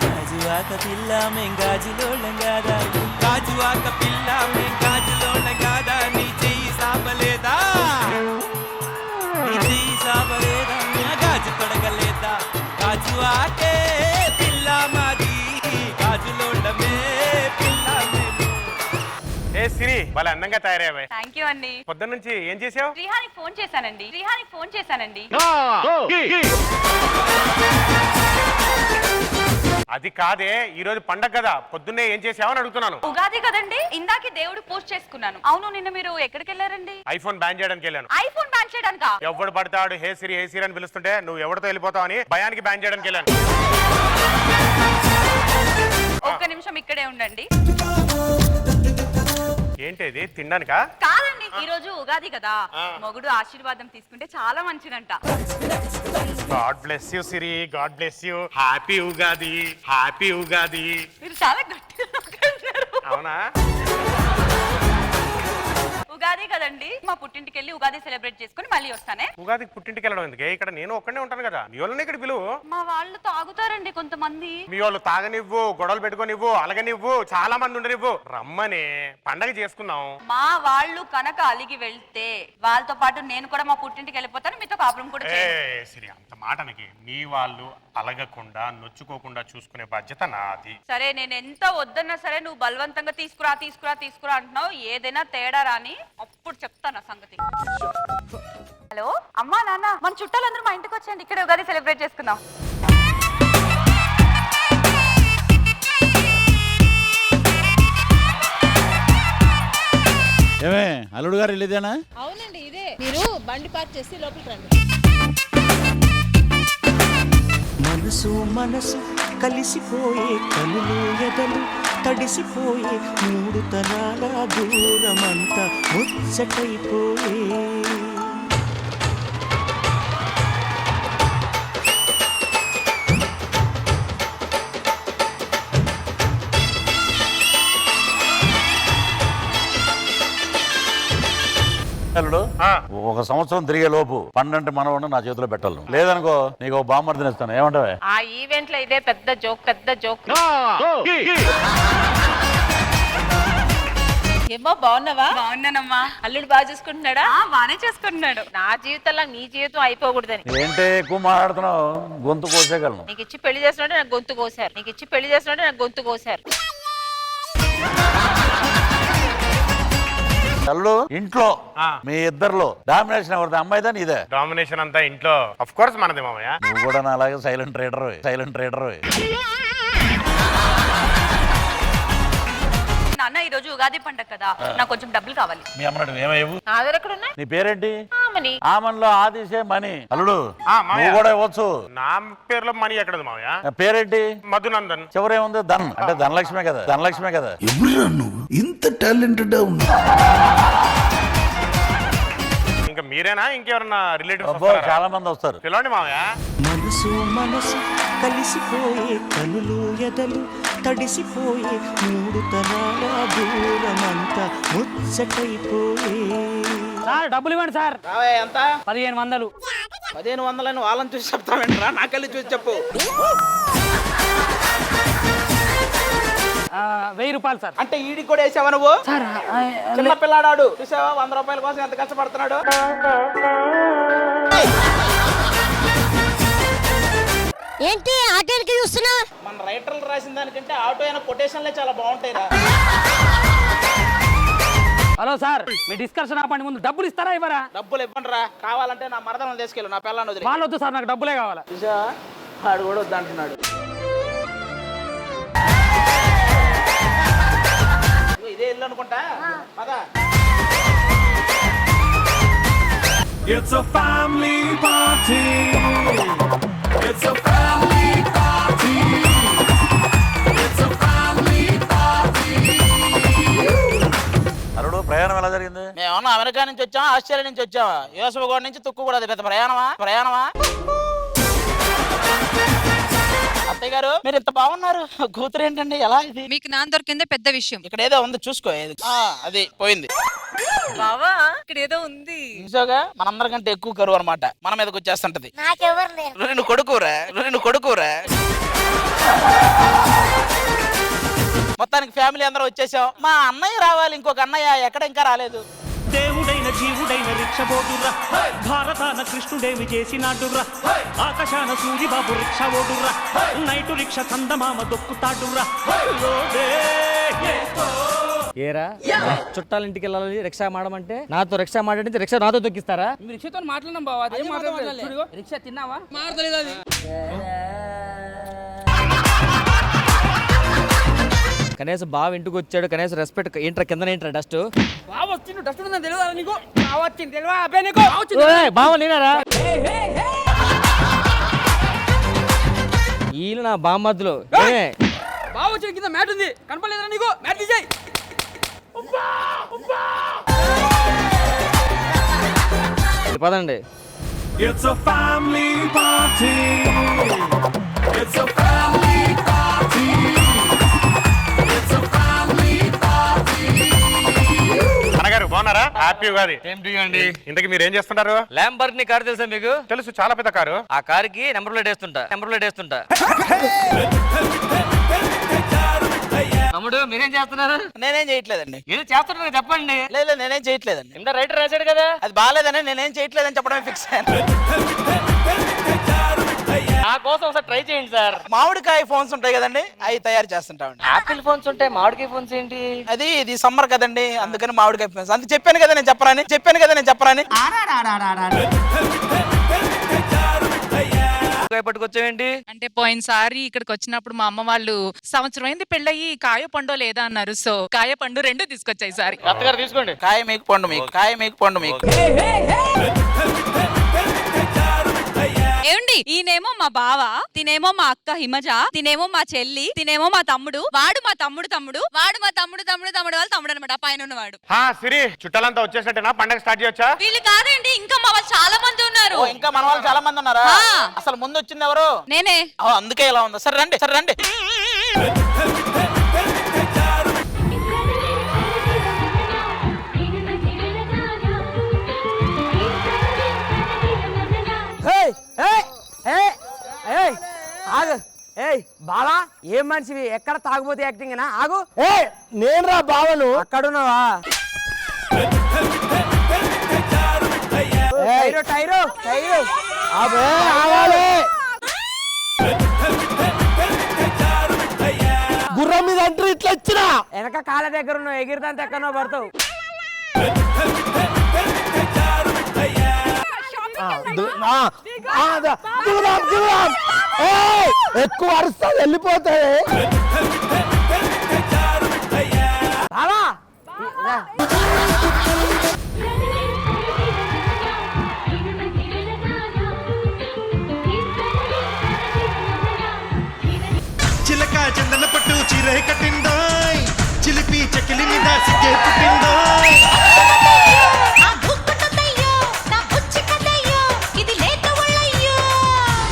గాజువాక పిల్ల మేం గాజులోళ్ళం కాదా, గాజువాక పిల్ల మేం గాజులోళ్ళం కాదా, నీ చెయ్యి సాపలేదా, నీ చెయ్యి సాపలేదా, గాజు తొడగలేదా, గాజువాకే పిల్ల మాది, గాజులోళ్ళమే పిల్ల మేము. ఏ సిరి వాళ్ళ అందంగా తయారయ్యావే. థ్యాంక్ యూ అండి. పొద్దున్న నుంచి ఏం చేసావు? శ్రీహానికి ఫోన్ చేశానండి. అది కాదే, ఈ రోజు పండగ కదా, పొద్దున్నే ఏం చేసావని అడుగుతున్నాను. ఉగాది కదండి, ఇందాకే దేవుడు పూజ చేసుకున్నాను. అవును, నిన్న మీరు ఎక్కడికి వెళ్ళారండి? ఐఫోన్ బ్యాన్ చేయడానికి వెళ్ళాను. ఐఫోన్ బ్యాన్ చేయడానికా? ఎవడు పడతాడు హే సిరి అని పిలుస్తుంటే నువ్వు ఎవరితో వెళ్ళిపోతావు అని భయానికి బ్యాన్ చేయడానికి వెళ్ళాను. ఒక్క నిమిషం ఇక్కడే ఉండండి. ఏంటిది, తినడానికా? కాదండి, ఈ రోజు ఉగాది కదా, మొగుడు ఆశీర్వాదం తీసుకుంటే చాలా మంచిదంట. God bless you Siri, God bless you. Happy Ugadi, happy Ugadi. మీరు చాలా గట్టిగా నవ్వుతున్నారు. అవునా? ఉగాది కదండి, మా పుట్టింటికి వెళ్ళి ఉగాది సెలబ్రేట్ చేసుకుని మళ్ళీ వస్తానే. ఉగాదికి పుట్టింటికి వెళ్ళడం ఎందుకే? ఇక్కడ నేను ఒక్కడే ఉంటాను కదా, మీ వాళ్ళని ఇక్కడ పిలువు. మా వాళ్ళు తాగుతారండి కొంతమంది. మీ వాళ్ళు తాగనివ్వు, గొడవలు పెట్టుకోనివ్వు, అలగనివ్వు, చాలా మంది ఉండనివ్వు. రమ్మనే పండగ చేసుకుందాం. మా వాళ్ళు కనుక అలిగి వెళ్తే వాళ్ళతో పాటు నేను కూడా మా పుట్టింటికి వెళ్ళిపోతాను, మీతో కాపురం కూడా చేయను. సరే, అంత మాటనికి మీ వాళ్ళు అలగకుండా నొచ్చుకోకుండా చూసుకునే బాధ్యత నాది. సరే, నేను ఎంత వద్దన్నా సరే నువ్వు బలవంతంగా తీసుకురా అంటున్నావు. ఏదైనా తేడా రాని అప్పుడు చెప్తాను నా సంగతి. హలో అమ్మా నాన్న, మన చుట్టాలందరూ మా ఇంటికి వచ్చేయండి, ఇక్కడ ఉగాది సెలబ్రేట్ చేసుకుందాం. ఏమే అల్లుడు గారు వెళ్ళేదేనా? అవునండి, ఇదే. మీరు బండి పార్క్ చేసి లోపలికి రండి. మనసు మనసు కలిసిపోయే, కనులు ఎదలు తడిసిపోయే, మూడు తరాల దూరమంతా ముచ్చటైపోయే. అల్లుడు, ఒక సంవత్సరం తిరిగే లోపు పండంటే మనవన్న నా చేతిలో పెట్టాలి. లేదనుకో నీకు బామ్మర్దిని ఇస్తాను. ఏమంటావే? ఆ ఈవెంట్ లో ఇదే పెద్ద జోక్. ఏమో బాగున్నావా? బాగున్నానమ్మా. అల్లుడు బాగా చూసుకుంటున్నాడా? బానే చేసుకుంటున్నాడు. నా జీవితంలో నీ జీవితం అయిపోకూడదని. ఏంటే ఎక్కువ మాట్లాడుతున్నావు? గొంతు కోసేయగలను. నీకు ఇచ్చి పెళ్లి చేసినట్టు నాకు గొంతు కోసారు. అల్లుడు, ఇంట్లో మీ ఇద్దరులో డామినేషన్ ఎవరిది, అమ్మాయిదా నీదే? డామినేషన్ అంతా ఇంట్లో ఆఫ్ కోర్స్ మనదే మామయ్య. నువ్వు కూడా నా అలాగే సైలెంట్ రైడర్. నాన్న, ఈ రోజు ఉగాది పండగ కదా, నాకు కొంచెం డబ్బులు కావాలి. మీ అమ్మడు ఏమయ్యవు? ఆధార్ ఎక్కడ ఉన్నాయి? నీ పేరేంటి? ఆమని. ఆమన్లో ఆదిశే మణి. అల్లుడు, మామయ్య. నువ్వు కూడా ఇవ్వచ్చు. నా పేరులో మనీ ఎక్కడది మామయ్య? పేరేంటి? మధునందన్. చివరేముంది? ధన్. అంటే ధనలక్ష్మే కదా. ఎవరురా నువ్వు ఇంత టాలెంటెడ్ ఉన్నా? ఇంకా మీరేనా, ఇంకెవరన్నా రిలేటివ్స్? చాలా మంది వస్తారు. పిలవండి మామయ్య. మనసు మనసు కలిసిపోయే, కనులు ఎదలు తడిసిపోయే, మూడు తరాల దూరమంతా ముచ్చటైపోయే. సార్ డబ్బులు ఇవ్వండి సార్. ఎంత? 1500. 1500 వాళ్ళని చూసి చెప్తావేంట్రా? నాకెళ్ళి చూసి చెప్పు. 1000 రూపాయలు సార్. అంటే ఈడికి కూడా వేసావా నువ్వు? చిన్న పిల్లాడాడు చూసావా 100 రూపాయల కోసం ఎంత కష్టపడుతున్నాడు. ఏంటి ఆటోకి చూస్తున్నా? మన రైటర్లు రాసిన దానికంటే ఆటో అయిన కొటేషన్లే చాలా బాగుంటాయిరా. హలో సార్, మీ డిస్కషన్ ఆపండి, ముందు డబ్బులు ఇస్తారా ఇవ్వరా? డబ్బులు ఇవ్వండి రా, కావాలంటే నా మరదలను తీసుకెళ్ళు, నా పిల్లని వదిలి. వాళ్ళు వద్దు సార్, నాకు డబ్బులే కావాలా. చూసావా, వాడు కూడా వద్దంటున్నాడు. ఇదే ఇల్లు అనుకుంటా. పదా. It's a family party. It's a family party. It's a family party. అల్లుడు, ప్రయాణం ఎలా జరిగింది? మేమన్నా అమెరికా నుంచి వచ్చామా, ఆస్ట్రేలియా నుంచి వచ్చామా? యూసఫగూడ నుంచి తుక్కు కూడా పెద్ద ప్రయాణమా? అత్తయ్య గారు, మీరు ఇంత బాగున్నారు, కూతురు ఏంటండి ఎలా? ఇది మీకు నాన్న దొరికిందే పెద్ద విషయం. ఇక్కడ ఏదో ఉంది చూసుకో. అది పోయింది. బావా, ఇక్కడ ఏదో ఉంది. చూసాగా, మనందరికంటే ఎక్కువ కరువు అనమాట మన మీదకి వచ్చేస్తుంటది. రెండు కొడుకురా చూడడానికి ఫ్యామిలీ అందరూ వచ్చేసాం. మా అన్నయ్య రావాలి, ఇంకొక అన్నయ్య ఎక్కడ ఇంకా రాలేదు. దేవుడైన జీవుడైన రిక్షబోడుర్రా, భారతాన కృష్ణుడేమి చేసినాడుర్రా, ఆకాశాన సూరిబాబు రిక్ష ఓడుర్రా, నైటు రిక్ష చందమామ దొక్కుతాడుర్రా. ఏరా చుట్టాల ఇంటికి వెళ్ళాలి రిక్షా మాడమంటే నాతో రిక్షా మాట్లాడితే రిక్షా నాతో దొక్కిస్తారా? రిక్షాతో మాట్లాడినాం బావా, రిక్షా తిన్నావా? మాడలేదు అది. కనీసం బావ ఇంటికి వచ్చాడు, కనీసం రెస్పెక్ట్ ఏంట్రా, కింద ఏంట్రా డస్ట్ బావ నేనారా? వీళ్ళు నా బామ్మద్దులు బావ వచ్చిన కింద మ్యాట్ ఉంది కనపడలేదురా నీకు? మ్యాట్ తీసేయ్. పదండి. It's a family party. It's a family party. It's a family party. అన్నగారు బాగున్నారా? హ్యాపీ ఉగాది. ఏం అండి ఇంతకీ మీరు ఏం చేస్తుంటారు? ల్యాంబర్ని కారు తెలుసా మీకు? తెలుసు, చాలా పెద్ద కారు. ఆ కారుకి నెంబర్ ప్లేట్ వేస్తుంటా. తమ్ముడు మీరేం చేస్తున్నారు? నేనేం చేయట్లేదండి. ఏదో చేస్తున్నారు చెప్పండి. లేదు నేనేం చేయట్లేదండి. కింద రైటర్ రాశాడు కదా. అది బాగాలేదని నేనేం చేయట్లేదని చెప్పడమే ఫిక్స్ అయ్యాను. నా కోసం ఒకసారి ట్రై చేయండి సార్. మామిడికాయ ఫోన్స్ ఉంటాయి కదండి, అవి తయారు చేస్తుంటామండి. ఆపిల్ ఫోన్స్ ఉంటాయి, మామిడికాయ ఫోన్స్ ఏంటి? అది ఇది సమ్మర్ కదండి, అందుకని మామిడికాయ ఫోన్స్. అందుకు చెప్పాను కదా నేను చెప్పరాని. పట్టుకొచ్చావేంటి? అంటే పోయినసారి ఇక్కడికి వచ్చినప్పుడు మా అమ్మ వాళ్ళు సంవత్సరం అయింది పెళ్ళయి కాయ పండు లేదా అన్నారు. సో కాయ పండు రెండు తీసుకొచ్చాయి ఈసారి. అత్తగారు తీసుకోండి. కాయ మీకు పండు మీకు. ఏమండి, ఈయనేమో మా బావ, తినేమో మా అక్క హిమజ, తినేమో మా చెల్లి, తినేమో మా తమ్ముడు, వాడు మా తమ్ముడు, వాడు మా తమ్ముడు వాళ్ళ తమ్ముడు అనమాట, పైన ఉన్నవాడు. సిరి చుట్టాలంతా వచ్చేసినట్టేనా? పండగ స్టార్ట్ చేయొచ్చా? వీళ్ళు కాదండి, ఇంకా మా వాళ్ళు చాలా మంది ఉన్నారు. ఇంకా మన వాళ్ళు చాలా మంది ఉన్నారా? అసలు ముందు వచ్చింది ఎవరు? నేనే. అందుకే ఇలా ఉందా? సరే రండి. బాలా ఏం మనిషివి? ఎక్కడ తాగుబోతే యాక్టింగ్ ఆగు. నేను రా బావను. అక్కడున్నావా? టైరు గుర్రం మీద అంటారు ఇట్లా వచ్చినా వెనక కాళ్ళ దగ్గర ఉన్నావు, ఎగిరిదంతా ఎక్కడో పడతావు. ఎక్కువ అరుస్తా వెళ్ళిపోతాయి. చిలక చందన పట్టు చీర కట్టిందోయ్, చిలిపి చెకిలి మీద సిగ్గే పుట్టిందోయ్.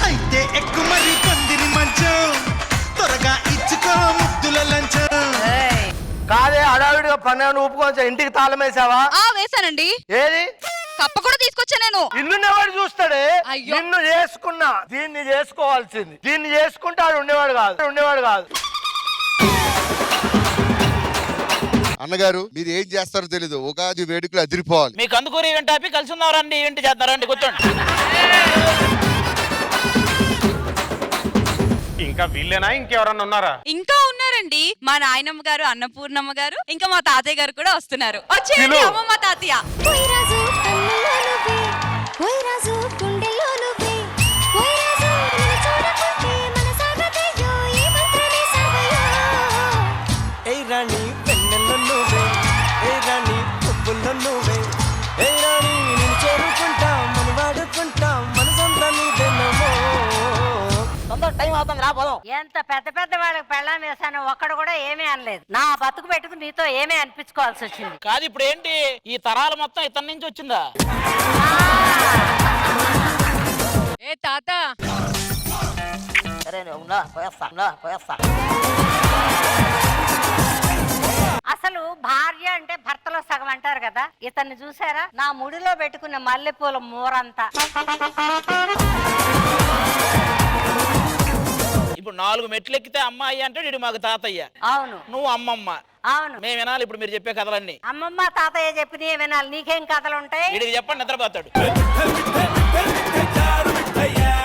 అయితే ఎక్కువ మరి పందిరి మంచం, త్వరగా ఇచ్చుకో ముద్దుల లంచం. కాదే హడావిడిగా పన్నెండు ఊపుకొని ఇంటికి తాళం వేసావా? వేసానండి. ఏది? కప్ప కూడా తీసుకొచ్చా నేను. ఇల్లు ఎవరు చూస్తాడే? నిన్ను చేసుకున్నా, దీన్ని చేసుకోవాల్సింది. దీన్ని చేసుకుంటే ఆడు ఉండేవాడు కాదు. అన్నగారు మీరు ఏం చేస్తారో తెలీదు, ఉగాది వేడుకలు అదిరిపోవాలి. మీకు అందుకూరి ఈవెంట్ ఆపి కలిసి ఉందాం రండి, ఈవెంట్ చేద్దారండి, కూర్చోండి. ఇంకా వీళ్ళేనా? ఇంకెవరన్నా ఉన్నారా? ఇంకా ఉన్నారండి, మా నాయనమ్మ గారు, అన్నపూర్ణమ్మ గారు, ఇంకా మా తాతయ్య గారు కూడా వస్తున్నారు. వచ్చేయండి అమ్మమ్మ తాతయ్య. ఎంత పెద్ద వాళ్ళకి పెళ్ళాం వేసాను, ఒక్కడు కూడా ఏమీ అనలేదు. నా బతుకు పెట్టుకుని నీతో ఏమీ అనిపించుకోవాల్సి వచ్చింది. కాదు ఇప్పుడు ఏంటి, ఈ తరాలు మొత్తం ఇతని నుంచి వచ్చిందా? ఏ తాత అసలు భార్య అంటే భర్తలో సగం అంటారు కదా, ఇతన్ని చూసారా? నా ముడిలో పెట్టుకున్న మల్లెపూల మూరంతా. ఇప్పుడు 4 మెట్లు ఎక్కితే అమ్మాయి అంటే వీడు మాకు తాతయ్య, అవును నువ్వు అమ్మమ్మ. అవును మేము వినాలి ఇప్పుడు మీరు చెప్పే కథలన్నీ. అమ్మమ్మ తాతయ్య చెప్పినవి వినాలి, నీకేం కథలు ఉంటాయి? వీడికి చెప్పండి, నిద్రపోతాడు.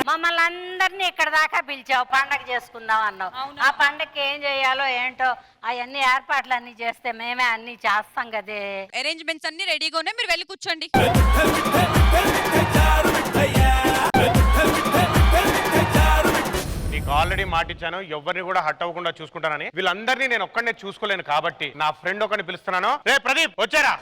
మమ్మల్ని అందరినీ ఇక్కడ దాకా పిలిచావు, పండగ చేసుకుందాం అన్నావు. ఆ పండగకి ఏం చేయాలో ఏంటో అవన్నీ ఏర్పాట్లు అన్ని చేస్తే మేమే అన్ని చేస్తాం కదే. అరేంజ్మెంట్స్ అన్ని రెడీగా ఉన్నాయి, మీరు వెళ్ళి కూర్చోండి. నీకు ఆల్రెడీ మాట ఇచ్చాను, ఎవరిని కూడా హట్ అవ్వకుండా చూసుకుంటానని. వీళ్ళందరినీ నేను ఒక్కడనే చూసుకోలేను కాబట్టి నా ఫ్రెండ్ ఒకరిని పిలుస్తున్నాను. రే ప్రదీప్, వచ్చారా?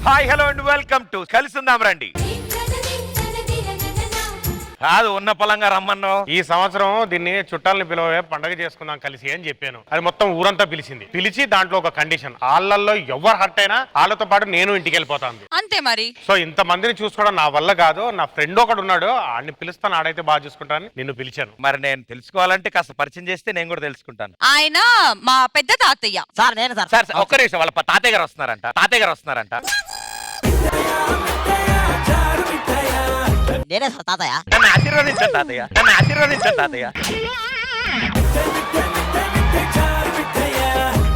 Hi hello and welcome to కలిసిందాం రండి. కాదు ఉన్న పొలంగా రమ్మన్నావు. ఈ సంవత్సరం దీన్ని చుట్టాలని పిలవే, పండగ చేసుకుందాం కలిసి అని చెప్పాను. అది మొత్తం ఊరంతా పిలిచి దాంట్లో ఒక కండిషన్, వాళ్ళల్లో ఎవరు హర్ట్ అయినా వాళ్ళతో పాటు నేను ఇంటికి వెళ్ళిపోతాను. అంతే మరి. సో ఇంత మందిని చూసుకోవడం నా వల్ల కాదు. నా ఫ్రెండ్ ఒకడు ఉన్నాడు, ఆడిని పిలుస్తాను, ఆడైతే బాగా చూసుకుంటానని నిన్ను పిలిచాను. మరి నేను తెలుసుకోవాలంటే కాస్త పరిచయం చేస్తే నేను కూడా తెలుసుకుంటాను. ఆయన మా పెద్ద తాతయ్య. సార్ నేను సార్. సార్ ఒక్క నిమిషం, వాళ్ళ తాతయ్య గారు వస్తున్నారంట. నేనే సార్ తాతయ్య. నన్ను ఆశీర్వదించండి తాతయ్య.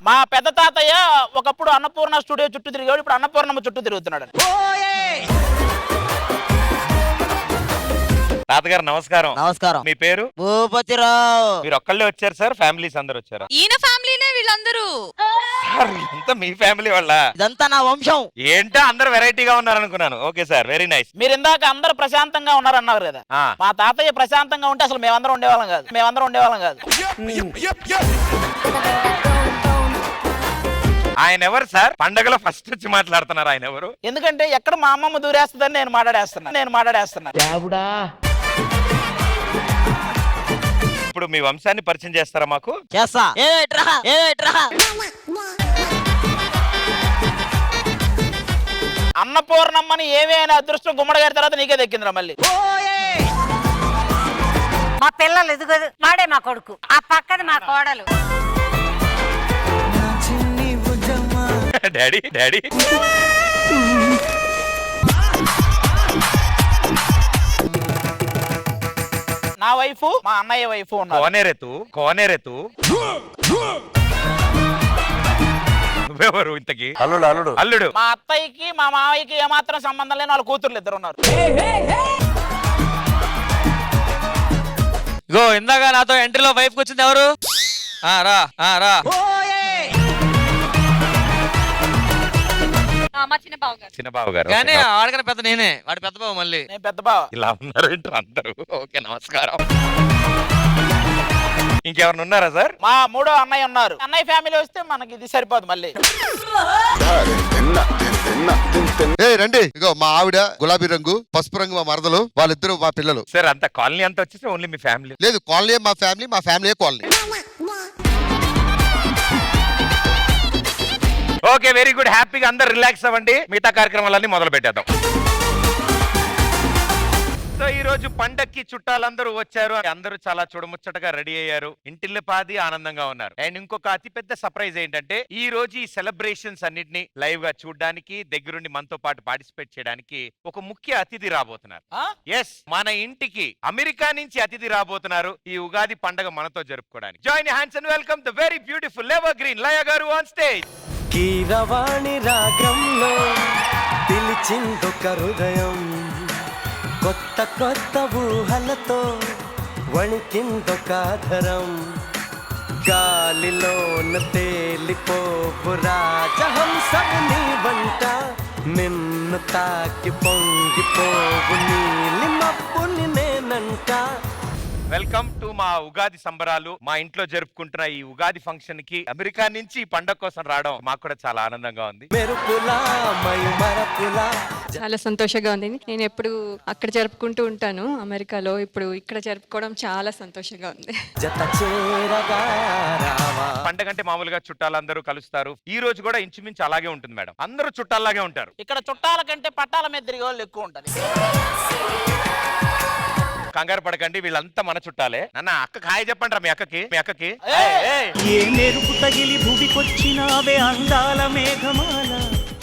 మా పెద్ద తాతయ్య ఒకప్పుడు అన్నపూర్ణ స్టూడియో చుట్టూ తిరిగాడు, ఇప్పుడు అన్నపూర్ణమ్మ చుట్టూ తిరుగుతున్నాడు. తాతగారు నమస్కారం. నమస్కారం. మీ పేరు? భూపతిరావు. మీరు ఒక్కళ్ళే వచ్చారు సార్, ఫ్యామిలీస్ అందరు వచ్చారా? ఈయన ఫ్యామిలీనే వీళ్ళందరూ. ఇదంతా మీ ఫ్యామిలీ వాళ్ళ? ఇదంతా నా వంశం. ఏంటో అందరు వెరైటీగా ఉన్నారనుకున్నాను. Okay sir, very nice. మీరు ఇందాక అందరు ప్రశాంతంగా ఉన్నారన్నారు కదా, మా తాతయ్య ప్రశాంతంగా ఉంటే అసలు మేమందరం ఉండేవాళ్ళం కాదు. ఆయన ఎవరు సార్? పండగలో ఫస్ట్ వచ్చి మాట్లాడుతున్నారు. ఆయన ఎవరు? ఎందుకంటే ఎక్కడ మా అమ్మమ్మ దూరేస్తుందని నేను మాట్లాడేస్తున్నా. ఇప్పుడు మీ వంశాన్ని పరిచయం చేస్తారా మాకు? చేస్తా. అన్నపూర్ణమ్మని ఏమి అయినా అదృష్టం గుమ్మడి గారి తర్వాత నీకే దక్కిందిరా మళ్ళీ. మా పిల్లలు ఇదిగో వాడే మా కొడుకు, ఆ పక్కది మా కోడలు. డాడీ నా వైఫ్, మా అన్నయ్య వైఫ్ ఉన్నారు. కోనేరెతు నువ్వెవరు ఇంతకి? అల్లుడు. మా అత్తయ్యకి మా మావయ్యకి ఏమాత్రం సంబంధం లేని వాళ్ళ కూతుర్లు 2 ఉన్నారు. ఇగో ఇందాక నాతో ఎంట్రీలో వైఫ్ వచ్చింది ఎవరు? రా. మా చిన్న బావ గారు. చిన్న బావ గారు. కానీ ఆడకనే పెద్ద నేనే, వాడి పెద్ద బావ మళ్ళీ. నేను పెద్ద బావ. ఇలా ఉన్నారు అందరూ. ఓకే, నమస్కారం. ఇంకెవరిని ఉన్నారా సార్? మా 3వ అన్నయ్య ఉన్నారు. అన్నయ్య ఫ్యామిలీ వస్తే మనకి ఇది సరిపోదు మళ్ళీ. రండి, ఇగో మా ఆవిడ గులాబీ రంగు, పసుపు రంగు మా మరదలు, వాళ్ళిద్దరు మా పిల్లలు. సార్ అంత కాలనీ అంతా వచ్చేసి ఓన్లీ మీ ఫ్యామిలీ? లేదు, కాలనీ మా family colony. Okay, very good. హ్యాపీగా అందరు రిలాక్స్ అవ్వండి. మిగతా కార్యక్రమాలన్నీ మొదలు పెట్టేద్దాం. సో ఈ రోజు పండక్కి చుట్టాలందరూ వచ్చారు. అందరూ చాలా చూడముచ్చటగా రెడీ అయ్యారు. ఇంటిల్లిపాది ఆనందంగా ఉన్నారు. అండ్ ఇంకొక అతిపెద్ద సర్ప్రైజ్ ఏంటంటే ఈ రోజు ఈ సెలబ్రేషన్స్ అన్నిటిని లైవ్ గా చూడడానికి, దగ్గరుండి మనతో పాటు పార్టిసిపేట్ చేయడానికి ఒక ముఖ్య అతిథి రాబోతున్నారు. ఎస్, మన ఇంటికి అమెరికా నుంచి అతిథి రాబోతున్నారు ఈ ఉగాది పండగ మనతో జరుపుకోవడానికి. Join hands and welcome the very beautiful evergreen Laya గారు ఆన్ స్టేజ్. కీరవాణి రాగంలో పిలిచిందొక హృదయం, కొత్త ఊహలతో వణికిందొక ధరం, గాలిలోన తేలిపోవు రాజహంసము నీ వంట, నిన్ను తాకి పొంగిపోవు నీలి మబ్బుని నేనంట. వెల్కమ్ టు మా ఉగాది సంబరాలు. మా ఇంట్లో జరుపుకుంటున్న ఈ ఉగాది ఫంక్షన్ కి అమెరికా నుంచి ఈ పండగ కోసం రావడం మాకు కూడా చాలా ఆనందంగా ఉంది. చాలా సంతోషంగా ఉంది. నేను ఎప్పుడు అక్కడ జరుపుకుంటూ ఉంటాను అమెరికాలో, ఇప్పుడు ఇక్కడ జరుపుకోవడం చాలా సంతోషంగా ఉంది. పండగ అంటే మామూలుగా చుట్టాలందరూ కలుస్తారు. ఈ రోజు కూడా ఇంచుమించు అలాగే ఉంటుంది మేడం, అందరూ చుట్టాలాగే ఉంటారు. ఇక్కడ చుట్టాల కంటే పట్టాల మీద తిరిగే వాళ్ళు ఎక్కువ ఉంటారు. కంగారు పడకండి, వీళ్ళంతా మన చుట్టాలే. నాన్న అక్కకి హాయ్ చెప్పండి రా, మీ అక్కకి. ఏ మెరుపు తగిలి భూమికొచ్చినావే అందాల మేఘమాల,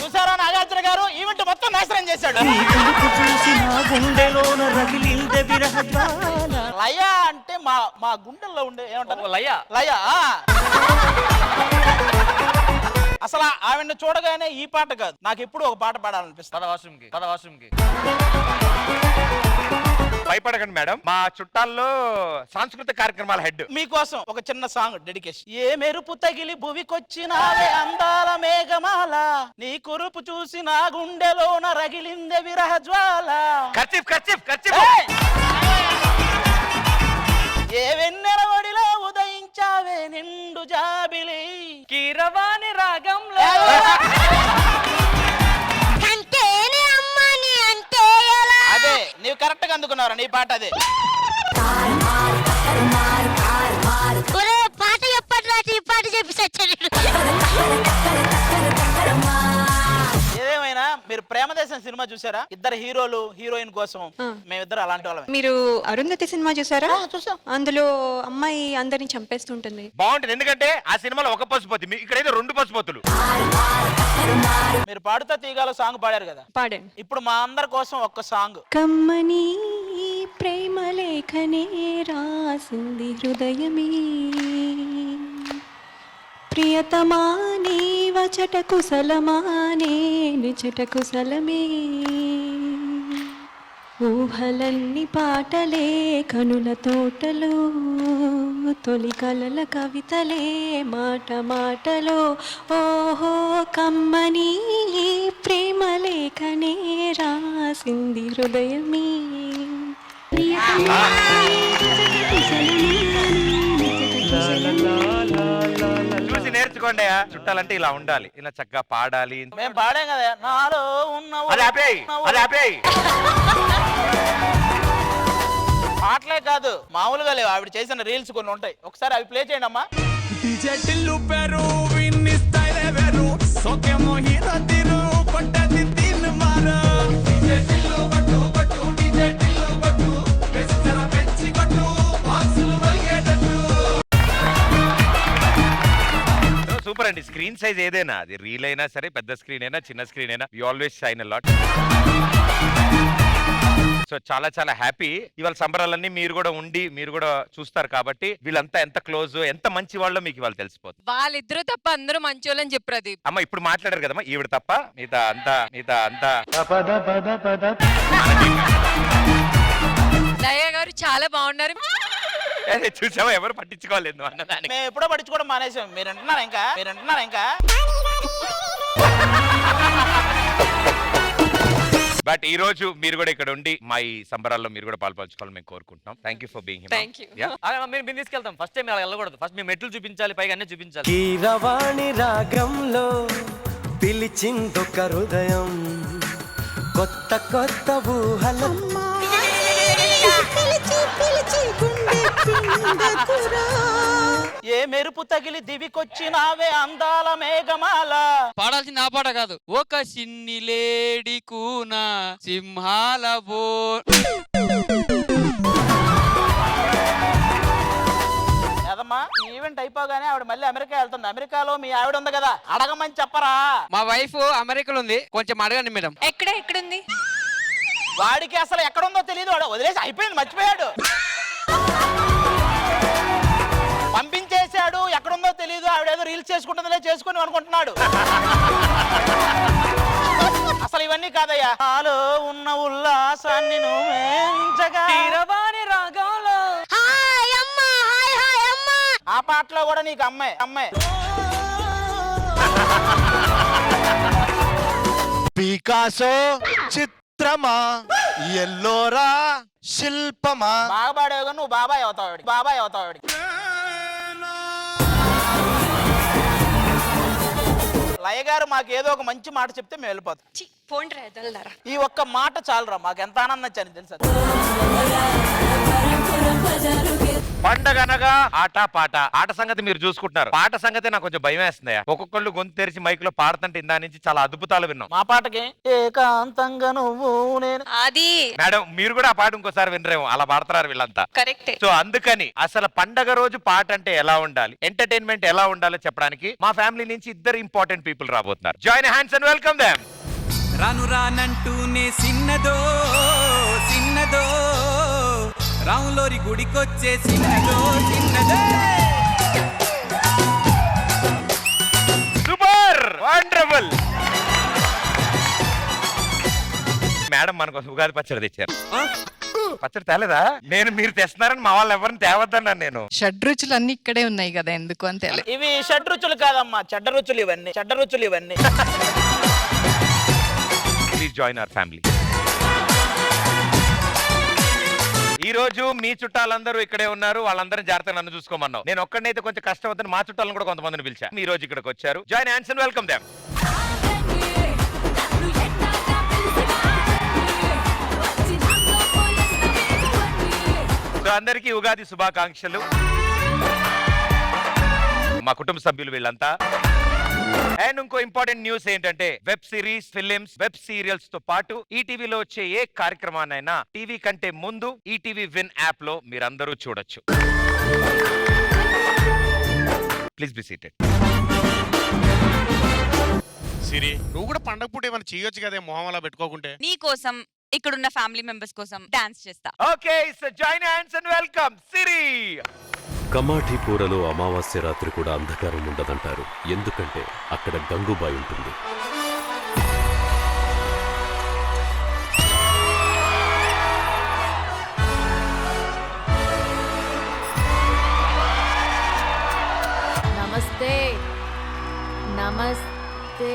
చూసారా నాగార్జున గారు ఈవెంట్ మొత్తం నాశనం చేశాడు. నీ కొడుకు చూసి నా గుండెలోన రగిలిందే విరహ జ్వాల. లయ అంటే మా గుండెల్లో ఉండే ఏమంటారు, లయ. అసలు ఆవిడ్ని చూడగానే ఈ పాట కాదు, నాకు ఎప్పుడు ఒక పాట పాడాలనిపిస్తుంది. పదవాసంకి భయపడకండి మేడం, మా చుట్టాల్లో సాంస్కృతిక కార్యక్రమాల హెడ్ మీకోసం ఒక చిన్న సాంగ్ డెడికేషన్. ఏ మెరుపు తగిలి భువికొచ్చినావే అందాల మేఘమాల, నీ కురుపు చూసి నా గుండెలోన రగిలిందే విరహ జ్వాల. కర్చీఫ్ ఏ వెన్నెల ఒడిలో ఉదయించావే నిండు జాబిలి, కీరవాణి రాగంలో. అదే నీవు కరెక్ట్ గా అందుకున్నావు నీ పాట అదే. పాట చెప్పట్లా ఈ పాట చెప్పి ఏదేమైనా మీరు ప్రేమదేశం సినిమా చూసారా? ఇద్దరు హీరోలు హీరోయిన్ కోసం మేమిద్దరు అలాంటి వాళ్ళం. మీరు అరుంధతి సినిమా చూసారా? చూసాం. అందులో అమ్మాయి అందరిని చంపేస్తుంటుంది. బాగుంటుంది, ఎందుకంటే ఆ సినిమాలో ఒక పసుపోతి, ఇక్కడైతే 2 పసుపోతులు. మీరు పాడుతా తీగాలో సాంగ్ పాడారు కదా, పాడాను. ఇప్పుడు మా అందరి కోసం ఒక్క సాంగ్. కమ్మని ప్రేమ లేఖనే రాసింది హృదయమే, ప్రియతమా నీ వచట కుశలమానే నిచట కుశలమే, ఊహలన్ని పాటలే కనుల తోటలో, తొలి కలల కవితలే మాట మాటలో, ఓహో కమ్మని ప్రేమ లేఖనే రాసింది హృదయమే. చూసి నేర్చుకోండి, చుట్టాలంటే ఇలా ఉండాలి, ఇలా చక్కగా పాడాలి. మేము పాడాం కదా, నాలో ఉన్న అది ఆపేయ్. పాటలే కాదు మామూలుగా లేవు, ఆవిడ చేసిన రీల్స్ కొన్ని ఉంటాయి, ఒకసారి అవి ప్లే చేయండి అమ్మా. సూపర్ అండి. స్క్రీన్ సైజ్ ఏదైనా, అది రీల్ అయినా సరే, పెద్ద స్క్రీన్ అయినా చిన్న స్క్రీన్ అయినా, you always shine a lot. So చాలా చాలా హ్యాపీ. ఇవాళ సంబరాలన్నీ మీరు కూడా ఉండి మీరు కూడా చూస్తారు కాబట్టి వీళ్ళంతా ఎంత క్లోజ్, ఎంత మంచి వాళ్ళో మీకు ఇవాళ తెలిసిపోతుంది. వాళ్ళిద్దరూ తప్ప అందరూ మంచోళ్ళని చెప్పు ప్రదీప్. అమ్మ ఇప్పుడు మాట్లాడారు కదమ్మా, ఈవిడ తప్ప మిగతా అంతా దయ గారు చాలా బాగున్నారు. చూసావా, ఎవరు పట్టించుకోలేదు అన్నదాన్ని. మేము ఎప్పుడో పట్టించుకోవడం మానేసాం. మీరు అంటున్నారా ఇంకా? బట్ ఈ రోజు మీరు కూడా ఇక్కడ ఉండి మా ఈ సంబరాల్లో మీరు కూడా పాల్పంచుకోవాలని మేము కోరుకుంటున్నాం. Thank you for being here. మేము తీసుకెళ్తాం. ఫస్ట్ టైం అలా వెళ్ళకూడదు, ఫస్ట్ మేము మెట్లు చూపించాలి, పైగా అన్నీ చూపించాలి. కీరవాణి రాగంలో పిలిచిందొక హృదయం, కొత్త కొత్త ఊహలమ్మా. ఏ మెరుపు తగిలి దివికొచ్చినావే అందాల మేఘమాల. పాడాల్సింది ఆ పాట కాదు, ఒక సిన్ని లేడి కూన సింహాల బో. అదమ్మా ఈవెంట్ అయిపోగానే ఆవిడ మళ్ళీ అమెరికా వెళ్తుంది. అమెరికాలో మీ ఆవిడ ఉంది కదా, అడగమని చెప్పరా? మా వైఫ్ అమెరికాలో ఉంది, కొంచెం అడగండి మేడం. ఎక్కడుంది? వాడికి అసలు ఎక్కడుందో తెలియదు, వాడు వదిలేసి అయిపోయింది, మర్చిపోయాడు, పంపించేశాడు. ఎక్కడుందో తెలియదు, ఆవిడేదో రీల్స్ చేసుకుంటుందిలే, చేసుకుని అనుకుంటున్నాడు. అసలు ఇవన్నీ కాదయ్యా, నాలో ఉన్న ఉల్లాసాన్ని నువ్వేంచగా రాగంలో ఆ పాటలో కూడా నీకు అమ్మాయి పికాసో చిత్రమా, ఎల్లోరా శిల్పమా. బాగా పాడేగా నువ్వు బాబాయ్ అవుతావు. లయ గారు మాకు ఏదో ఒక మంచి మాట చెప్తే మేము వెళ్ళిపోతాం. ఈ ఒక్క మాట చాలరా, మాకు ఎంత ఆనందం వచ్చాను తెలుసా. పండగ అనగా ఆట పాట. ఆట సంగతి మీరు చూసుకుంటున్నారు, పాట సంగతి నాకు కొంచెం భయం వేస్తుంది. ఒక్కొక్కళ్ళు గొంతు తెరిచి మైక్ లో పాడుతుంటే ఇందా నుంచి చాలా అద్భుతాలు విన్నాం. మా పాటకి ఏకాంతంగా నువ్వు నేను అది మేడం మీరు కూడా ఆ పాట ఇంకోసారి వినరేమో, అలా పాడుతున్నారు వీళ్ళంతా. కరెక్టే. సో అందుకని అసలు పండగ రోజు పాట అంటే ఎలా ఉండాలి, ఎంటర్టైన్మెంట్ ఎలా ఉండాలో చెప్పడానికి మా ఫ్యామిలీ నుంచి ఇద్దరు ఇంపార్టెంట్ పీపుల్ రాబోతున్నారు. Join hands and welcome them. రాను రానంటూనే సిన్నదో సిన్నదో రాములోరి గుడికొచ్చే సిన్నదో సిన్నదో. Super wonderful. మేడం మనకు ఉగాది పచ్చడి తెచ్చారు. పచ్చడి తేలేదా? నేను మీరు తెస్తున్నారని మా వాళ్ళు ఎవరిని తేవద్దన్నాను నేను. షడ్రుచులు అన్ని ఇక్కడే ఉన్నాయి కదా, ఎందుకు అంతే. ఇవి షడ్రుచులు కాదమ్మా, చెడ్డ రుచులు ఇవన్నీ, చెడ్డ రుచులు ఇవన్నీ. Please join our family. ఈ రోజు మీ చుట్టాలందరూ ఇక్కడే ఉన్నారు, వాళ్ళందరూ జాగ్రత్తగా నన్ను చూసుకోమన్నావు. నేను ఒక్కడైతే కొంచెం కష్టం అవుతుంది, మా చుట్టాలను కూడా కొంతమందిని పిలిచా. ఈ రోజు ఇక్కడికి వచ్చారు. Join hands and welcome them. అందరికీ ఉగాది శుభాకాంక్షలు. మా కుటుంబ సభ్యులు వీళ్ళంతా. అండ్ ఇంకో ఇంపార్టెంట్ న్యూస్ ఏంటంటే web series, films, web serials తో పాటు ఈటీవీలో వచ్చే ఏ కార్యక్రమాన్నైనా టీవీ కంటే ముందు ఈటీవీ విన్ యాప్ లో మీరందరూ చూడొచ్చు. Please be seated. సిరి, నువ్వు కూడా పండగ పూట ఏమైనా చేయొచ్చు కదే, మొహం అలా పెట్టుకోకుంటే. నీ కోసం, ఇక్కడున్న ఫ్యామిలీ మెంబర్స్ కోసం డాన్స్ చేస్తా. Okay, so join hands and welcome Siri. కమాఠీపూరలో అమావాస్య రాత్రి కూడా అంధకారం ఉండదంటారు, ఎందుకంటే అక్కడ గంగూబాయి ఉంటుంది. నమస్తే నమస్తే.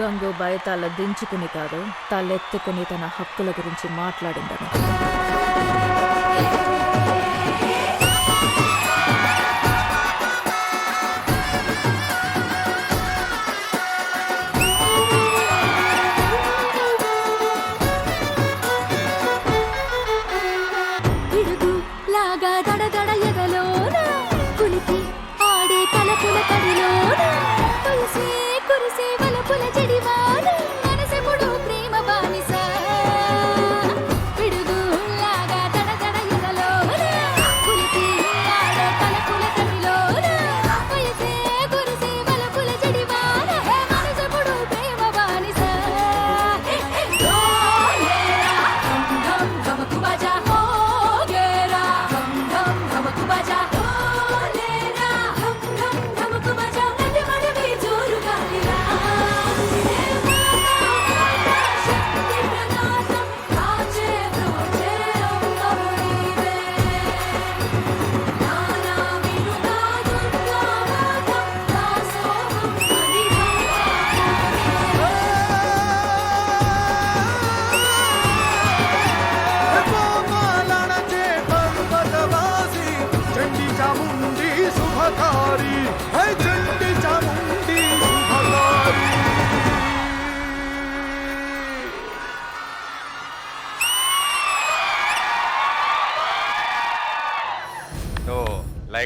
గంగూబాయి తల దించుకుని కాదు, తలెత్తుకుని తన హక్కుల గురించి మాట్లాడిందని. పిడుగు లాగా దడదడ ఎగలోన కులికి ఆడే తలపుల కడిలోన కురిసే కురిసే వలపుల చెడివాన మనసెప్పుడు ప్రేమ బానిస. పిడుగు లాగా దడదడ ఎగలోన కులికి ఆడే తలపుల కడిలోన కురిసే కురిసే వలపుల చెడివాన మనసెప్పుడు ప్రేమ బానిస.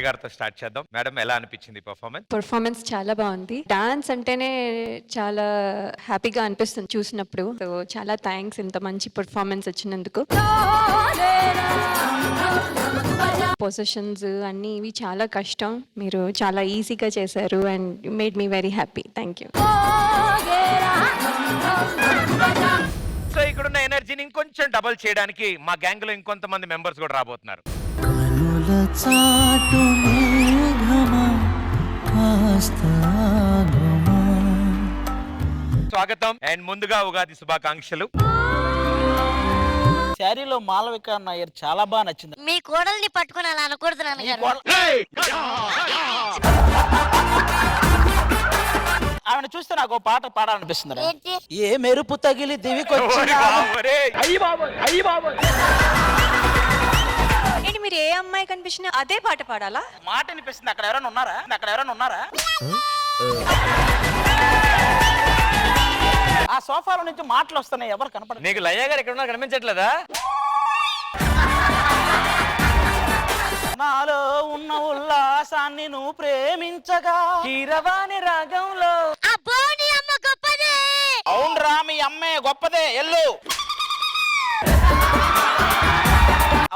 గారితో స్టార్ట్ చేద్దాం. మేడం, ఎలా అనిపించింది పర్ఫార్మెన్స్? పర్ఫార్మెన్స్ చాలా బాగుంది. డాన్స్ అంటేనే చాలా హ్యాపీగా అనిపిస్తుంది చూసినప్పుడు. సో చాలా థ్యాంక్స్ ఇంత మంచి పర్ఫార్మెన్స్ వచ్చినందుకు. పొజిషన్స్ అన్ని ఇవి చాలా కష్టం, మీరు చాలా ఈజీగా చేశారు and made me very happy. Thank you. So ఇక్కడున్న ఎనర్జీని ఇంకొంచెం డబుల్ చేయడానికి మా గ్యాంగ్ లో ఇంకొంతమంది మెంబర్స్ కూడా రాబోతున్నారు. కనుల చాటు మేఘమా కాస్త ఆగుమా. స్వాగతం అండ్ ముందుగా ఉగాది శుభాకాంక్షలు. శారీలో మాలవిక నాయర్ చాలా బాగా నచ్చింది. మీ కోడల్ని పట్టుకుని అలా అనకూడదు నాన్నగారు. ఆమెను చూస్తే నాకు ఓ పాట పాడాలనిపిస్తుంది. ఏంటి? ఏ మెరుపు తగిలి దివికొచ్చిన ఏంటి మీరు ఏ అమ్మాయి కనిపించినా అదే పాట పాడాలా? మాట అనిపిస్తుంది. అక్కడ ఎవరైనా ఉన్నారా? ఆ సోఫాలో నుంచి మాటలు వస్తున్నాయి, ఎవరు కనపడదు. నీకు లయ్య గారు ఎక్కడ ఉన్నా కనిపించట్లేదా? నాలో ఉన్న ఉల్లాసాన్ని నువ్వు ప్రేమించగా కీరవాణి రాగంలో అబ్బో నీ అమ్మ గొప్పదే. అవునరా మీ అమ్మే గొప్పదే. ఎల్లు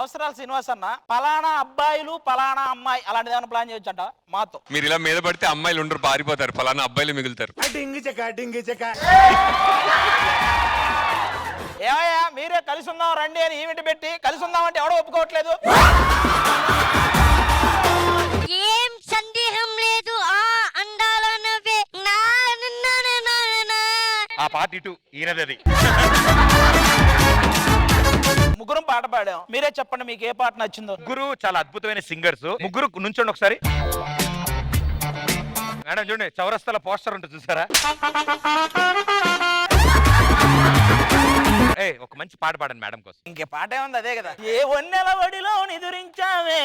అవసరాలు శ్రీనివాస్ అన్న, పలానా అబ్బాయిలు పలానా అమ్మాయి అలాంటిది ఏమైనా ప్లాన్ చేయొచ్చంట మాతో. మీరు ఇలా మీద పడితే అమ్మాయిలు ఉండరు, పారిపోతారు, ఫలానా అబ్బాయిలు మిగులుతారు. ఏమయ్యా మీరే కలిసి ఉందాం రండి అని ఈవెంట్ పెట్టి కలిసి ఉందాం అంటే ఎవడో ఒప్పుకోవట్లేదు. ఏం సందేహం లేదు. ఆ అందాల నవ్వే నా ఆ పార్ట్ ఇటు ఈయనది. ముగ్గురం పాట పాడాం, మీరే చెప్పండి మీకు ఏ పాట నచ్చిందో. ముగ్గురు చాలా అద్భుతమైన సింగర్స్. ముగ్గురు నుంచోండి ఒకసారి. మేడం చూడండి, చౌరస్తాల పోస్టర్ ఉంటుంది చూసారా? ఒక మంచి పాట పాడండి మేడం కోసం. ఇంకే పాట ఏముంది, అదే కదా. ఏ వన్నెల వడిలో నిదురించావే.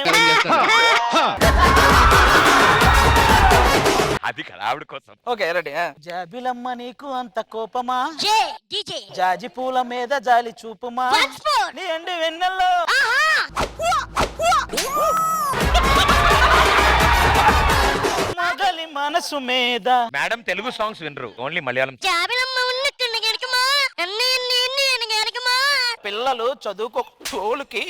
అది కదా ఆవిడ కోసం. Okay ready. జాబిలమ్మ నీకు అంత కోపమా, జాజి పూల మీద జాలి చూపుమా, నీ ఎండి వెన్నెల్లో మొగలి మనసు మీద. మేడం తెలుగు సాంగ్స్ వినరు, ఓన్లీ మలయాళం. పిల్లలు చదువుకో తోలుకి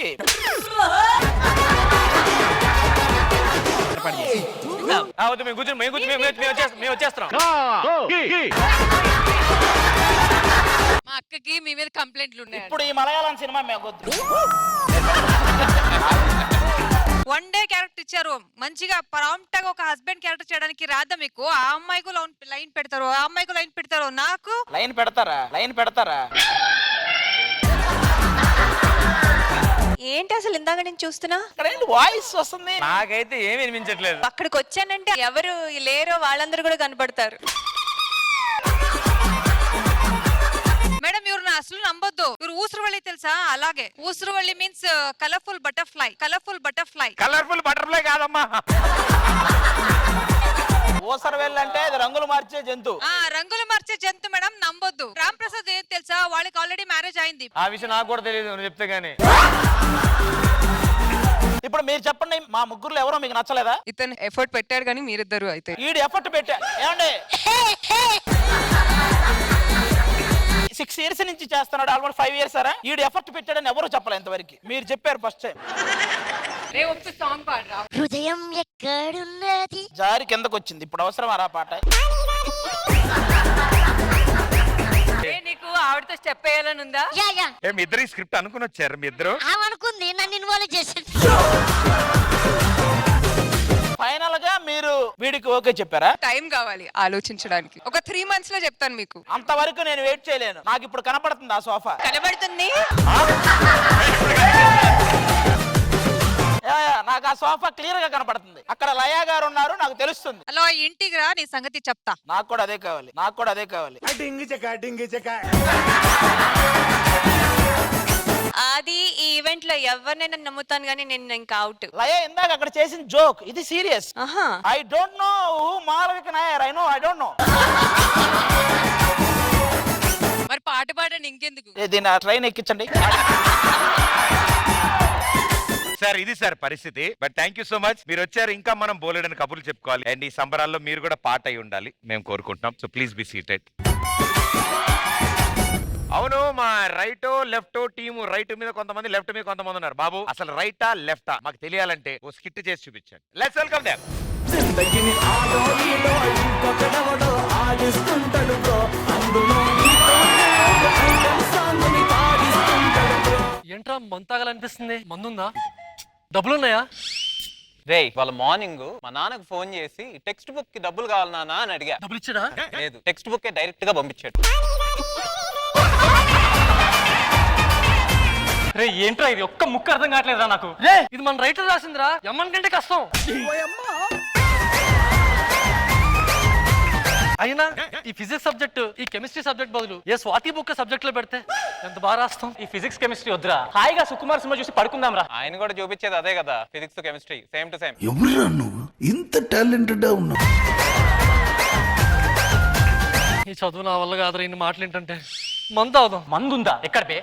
మేము వచ్చేస్తున్నాం. మా అక్కకి మీ మీద కంప్లైంట్లు ఉన్నాయి. ఇప్పుడు ఈ మలయాళం సినిమా మేము వద్దు. వన్ డే క్యారెక్టర్ ఇచ్చారు, మంచిగా ప్రాంప్ట్ గా ఒక హస్బెండ్ క్యారెక్టర్ చేయడానికి రాదా మీకు? ఆ అమ్మాయికు లైన్ పెడతారు, ఆ అమ్మాయికు లైన్ పెడతారు, నాకు లైన్ పెడతారా? ఏంటి అసలు ఇందాక నేను చూస్తున్నా వాయిస్ వస్తుంది, నాకైతే ఏమి వినిపించట్లేదు. అక్కడికి వచ్చానంటే ఎవరు లేరో వాళ్ళందరూ కూడా కనపడతారు. మేడం ఇವ್ರು అసలు నమ్మొద్దు. ఇವ್ರು ఊసరవల్లి తెలుసా? అలాగే Oosaravelli means colourful butterfly. Colourful butterfly కాదమ్మా, ఊసరవెల్లి అంటే అది రంగులు మార్చే జంతువు. రంగులు మార్చే జంతు మేడం, నమ్మొద్దు. రామ్ ప్రసాద్ ఏం తెలుసా? వాళ్ళకి ఆల్రెడీ మ్యారేజ్ అయింది. ఆ విషయం నాకు కూడా తెలియదు, నువ్వు చెప్తే గానీ. ఇప్పుడు మీరు చెప్పండి, మా ముగ్గురులో ఎవరో మీకు నచ్చలేదా? ఇతను ఎఫర్ట్ పెట్టాడు కానీ మీరిద్దరు అయితే. ఈడు ఎఫర్ట్ పెట్టా ఏమండి 6 years నుంచి చేస్తున్నాడు, ఆల్మోస్ట్ 5 years సారా. ఈడు ఎఫర్ట్ పెట్టాడని ఎవరు చెప్పలే ఇంతవరకు. మీరు చెప్పారు ఫస్ట్ టైం. సాంగ్ పాడరా. హృదయం ఎక్కడున్నది జారి కిందకు వచ్చింది, ఇప్పుడు అవసరం ఆ పాట. నీకు ఆవిడతో స్టెప్ వేయాలని ఉందా? మీ ఇద్దరు ఈ స్క్రిప్ట్ అనుకుని వచ్చారు? మీ ఇద్దరు అనుకుంది, నన్ను ఇన్వాల్వ్ చేసింది. ఫైనల్ గా మీరు వీడికి ఓకే చెప్పారా? టైం కావాలి ఆలోచించడానికి. ఒక 3 months లో చెప్తాను మీకు. అంతవరకు నేను వెయిట్ చేయలేను. నాకు ఇప్పుడు కనపడుతుంది ఆ సోఫా. కనబడుతుంది. నాకు ఆ సోఫా క్లియర్ గా కనపడుతుంది. అక్కడ లయా గారు ఉన్నారు, నాకు తెలుస్తుంది. హలో, ఇంటికి రా, నీ సంగతి చెప్తా. నాకు కూడా అదే కావాలి. అది ఈ ఈవెంట్ లో ఎవరినైనా నమ్ముతాను కానీ నేను ఇంకా అవుట్. లయ ఇందాక అక్కడ చేసిన జోక్ ఇది serious. I don't know who Malavika Nair. I don't know. మరి పాట పాడండి ఇంకెందుకు. దీని ట్రైన్ ఎక్కించండి. సార్ ఇది సార్ పరిస్థితి. But thank you so much, మీరు వచ్చారు. ఇంకా మనం బోలెడని కబుర్లు చెప్పుకోవాలి. అండ్ ఈ సంబరాల్లో మీరు కూడా పాట అయి ఉండాలి మేము కోరుకుంటున్నాం. So please be seated. అవును, మా రైట్ లెఫ్ట్ టీము, రైట్ మీద కొంతమంది, లెఫ్ట్ మీద కొంతమంది ఉన్నారు. బాబు అసలు రైటా లెఫ్టా మాకు తెలియాలంటే ఓ స్కిట్ చేసి చూపించండి. Let's welcome them. జిందగీని ఆడో ఈడో ఇంకొకడెవడో ఆడిస్తుంటాడు బ్రో, అందులో మందు తాగాలనిపిస్తుంది. మందుందా? డబ్బులున్నాయా? రే వాళ్ళ మార్నింగ్ మా నాన్నకు ఫోన్ చేసి టెక్స్ట్ బుక్ కి డబ్బులు కావాలి నాన్న అని అడిగా. డబ్బులు ఇచ్చాడా? లేదు, టెక్స్ట్ బుక్ డైరెక్ట్ గా పంపించాడు. రే ఏంట్రా ఇది? ఒక్క ముక్క అర్థం కావట్లేదురా నాకు. రే ఇది మన రైటర్ రాసిందిరా, ఎమ్మన్ కంటే కష్టం. అయినా ఈ ఫిజిక్స్ సబ్జెక్ట్ ఈ కెమిస్ట్రీ సబ్జెక్ట్ బదులు ఏ స్వాతి బుక్ సబ్జెక్ట్ లో పెడితే ఎంత బాగా రాస్తాం. ఈ ఫిజిక్స్ కెమిస్ట్రీ వద్దురా, హాయిగా సుకుమార్ సినిమా చూసి పడుకుందాం రా. ఆయన కూడా చూపించేది అదే కదా, physics chemistry same to same. ఎవరురా నువ్వు ఇంత టాలెంటెడ్ ఉన్నావు? ఈ చదువు నా వల్ల కాదురా, ఇన్ని మాటలు ఏంటంటే. మందు అవుదాం. మందు ఉందా? ఎక్కడ పే?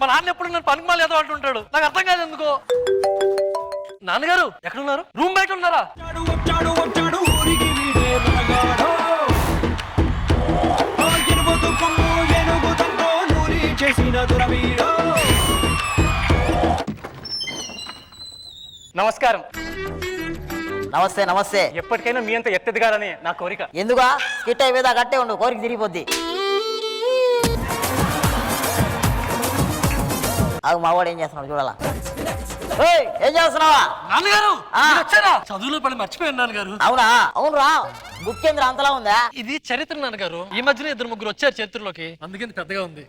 మా నాన్న ఎప్పుడు నన్ను పనికి మాలి ఏదో అంటుంటాడు, నాకు అర్థం కాదు ఎందుకో. నాన్నగారు ఎక్కడున్నారు? రూమ్ బయట ఉన్నారా? నమస్కారం. నమస్తే నమస్తే. ఎప్పటికైనా మీ అంత ఎత్తెదగాలని నా కోరిక. ఎందుగా స్కిట్ అయిపోయేదా కట్టే ఉండు, కోరిక తిరిగిపోద్ది. అవి మావాడు ఏం చేస్తున్నాడు చూడాలా. ఏం చేస్తున్నావా? నాన్నగారు చదువులో పడి మర్చిపోయాను నాన్నగారు. అవునా? అవును రా. బుక్ కేంద్ర అంతలా ఉందా? ఇది చరిత్ర నాన్నగారు. ఈ మధ్యన 2-3 వచ్చారు చరిత్రలోకి, అందుకే పెద్దగా ఉంది.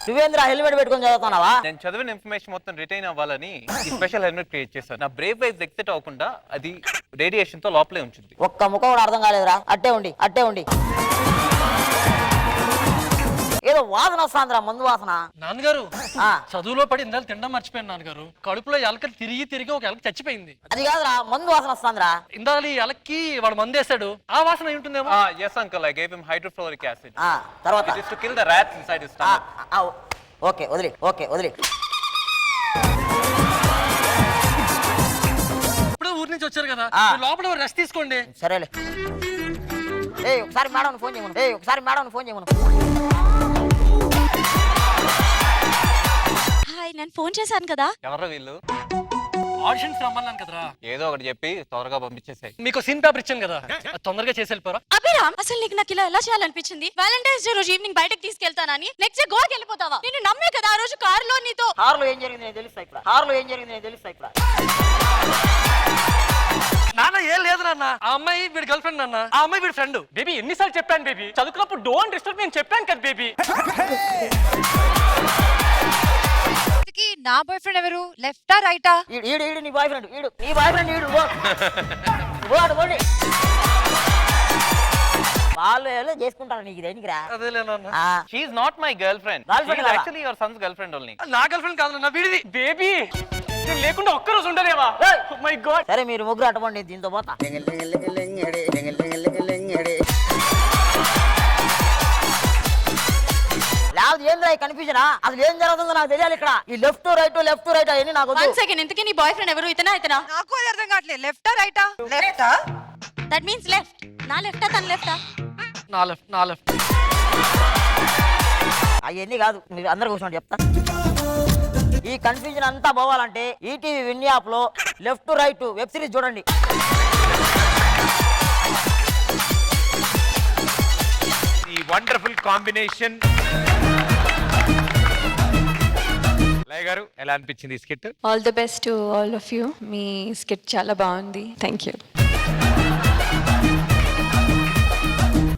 నువ్వేంద్ర హెల్మెట్ పెట్టుకొని చదువుతున్నావా? నేను చదివిన ఇన్ఫర్మేషన్ మొత్తం రిటైన్ అవ్వాలని ఈ స్పెషల్ హెల్మెట్ క్రియేట్ చేశాను. నా బ్రేవ్ వైజ్ ఎగ్జిట్ అవ్వకుండా అది రేడియేషన్ తో లోపలే ఉంచుంది. ఒక్క ముఖం కూడా అర్థం కాలేదురా. అట్టే ఉండి అట్టే ఉండి. ఏదో వాసన వస్తుందిరా, మందు వాసన. నాన్నగారు చదువులో పడి ఇందాలు తినడం మర్చిపోయాను నాన్నగారు. కడుపులో ఎలక తిరిగి ఒక ఎలక చచ్చిపోయింది. అది కాదురా, మందు వాసన వస్తుందిరా. ఇందాలు ఈ ఎలక్కి వాడు మందు వేసాడు, ఆ వాసన ఉంటుందేమో. yes uncle, I gave him hydrofluoric acid. తర్వాత it is to kill the rats inside his stomach. Okay వదిలి, ఓకే వదిలి. ఇప్పుడు ఊరి నుంచి వచ్చారు కదా, లోపల రెస్ట్ తీసుకోండి. సరేలే. ఒకసారి మేడం ఫోన్ చేయమను. ఒకసారి మేడం ఫోన్ చేయమను. హాయ్, నేను ఫోన్ చేశాను కదా. ఎవరు వీళ్ళు? ఆడిషన్స్ రమ్మన్నాను కదరా. ఏదో ఒకటి చెప్పి త్వరగా పంపించేసాయి. మీకు సీన్ పేపర్ ఇచ్చాను కదా, తొందరగా చేసి వెళ్ళిపోరా. అభిరామ్, అసలు నీకు నాకు ఇలా ఎలా చేయాలనిపించింది? వ్యాలంటైన్స్ డే రోజు ఈవినింగ్ బయటకు తీసుకెళ్తానని నెక్స్ట్ డే గోవాకి వెళ్ళిపోతావా? నేను నమ్మే కదా ఆ రోజు కారులో నీతో. కారులో ఏం జరిగింది నేను తెలుస్తా ఇప్పుడు. కారులో ఏం జరిగింది నేను తెలుస్తా ఇప్పుడు. నాన్న ఏం లేదు నాన్న, ఆ అమ్మాయి వీడి గర్ల్ ఫ్రెండ్ నాన్న, ఆ అమ్మాయి వీడి ఫ్రెండ్. బేబీ ఎన్నిసార్లు చెప్పాను బేబీ, చదువుకున్నప్పుడు డోంట్ డిస్టర్బ్ నేను చెప్పాను కదా బేబీ. నా బాయ్ ఫ్రెండ్ ఎవరు? లెఫ్టా రైటా? ఈడు నీ బాయ్ ఫ్రెండ్. నీ బాయ్ ఫ్రెండ్ ఈడు. వాళ్ళు చేసుకుంటారు, నీకు దేనికిరా? అదేలే నాన్న. She is not my girlfriend. She is actually your son's girlfriend only. నా గర్ల్ ఫ్రెండ్ కాదు నా వీడిది. బేబీ నేను లేకుండా ఒక్కరోజు ఉండలేవా? My God. సరే మీరు ముగ్గురు అటపండి, దీంతో పోతా. లేకపోతే ఏంద్రా కన్ఫ్యూజనా? అసలు ఏం జరుగుతుందో నాకు తెలియాలి ఇక్కడ. ఈ లెఫ్ట్ రైట్ అవన్నీ నాకు వన్ సెకండ్, ఇంతకీ నీ బాయ్ ఫ్రెండ్ ఎవరు? ఇతనా? నాకు అది అర్థం కావట్లేదు. లెఫ్టా రైటా? లెఫ్టా? That means left. నా లెఫ్టా తన లెఫ్టా? నా లెఫ్ట్. అవన్నీ కాదు, మీరు అందరు కూర్చోండి చెప్తా. ఈ కన్ఫ్యూజన్ అంతా పోవాలంటే ఈటీవీ విన్ యాప్ లో లెఫ్ట్ రైట్ వెబ్ సిరీస్ చూడండి. ఈ వండర్ఫుల్ కాంబినేషన్. లయ గారు ఎలా అనిపించింది ఈ skit? All the best to all of you. Me skit చాలా బాగుంది. Thank you.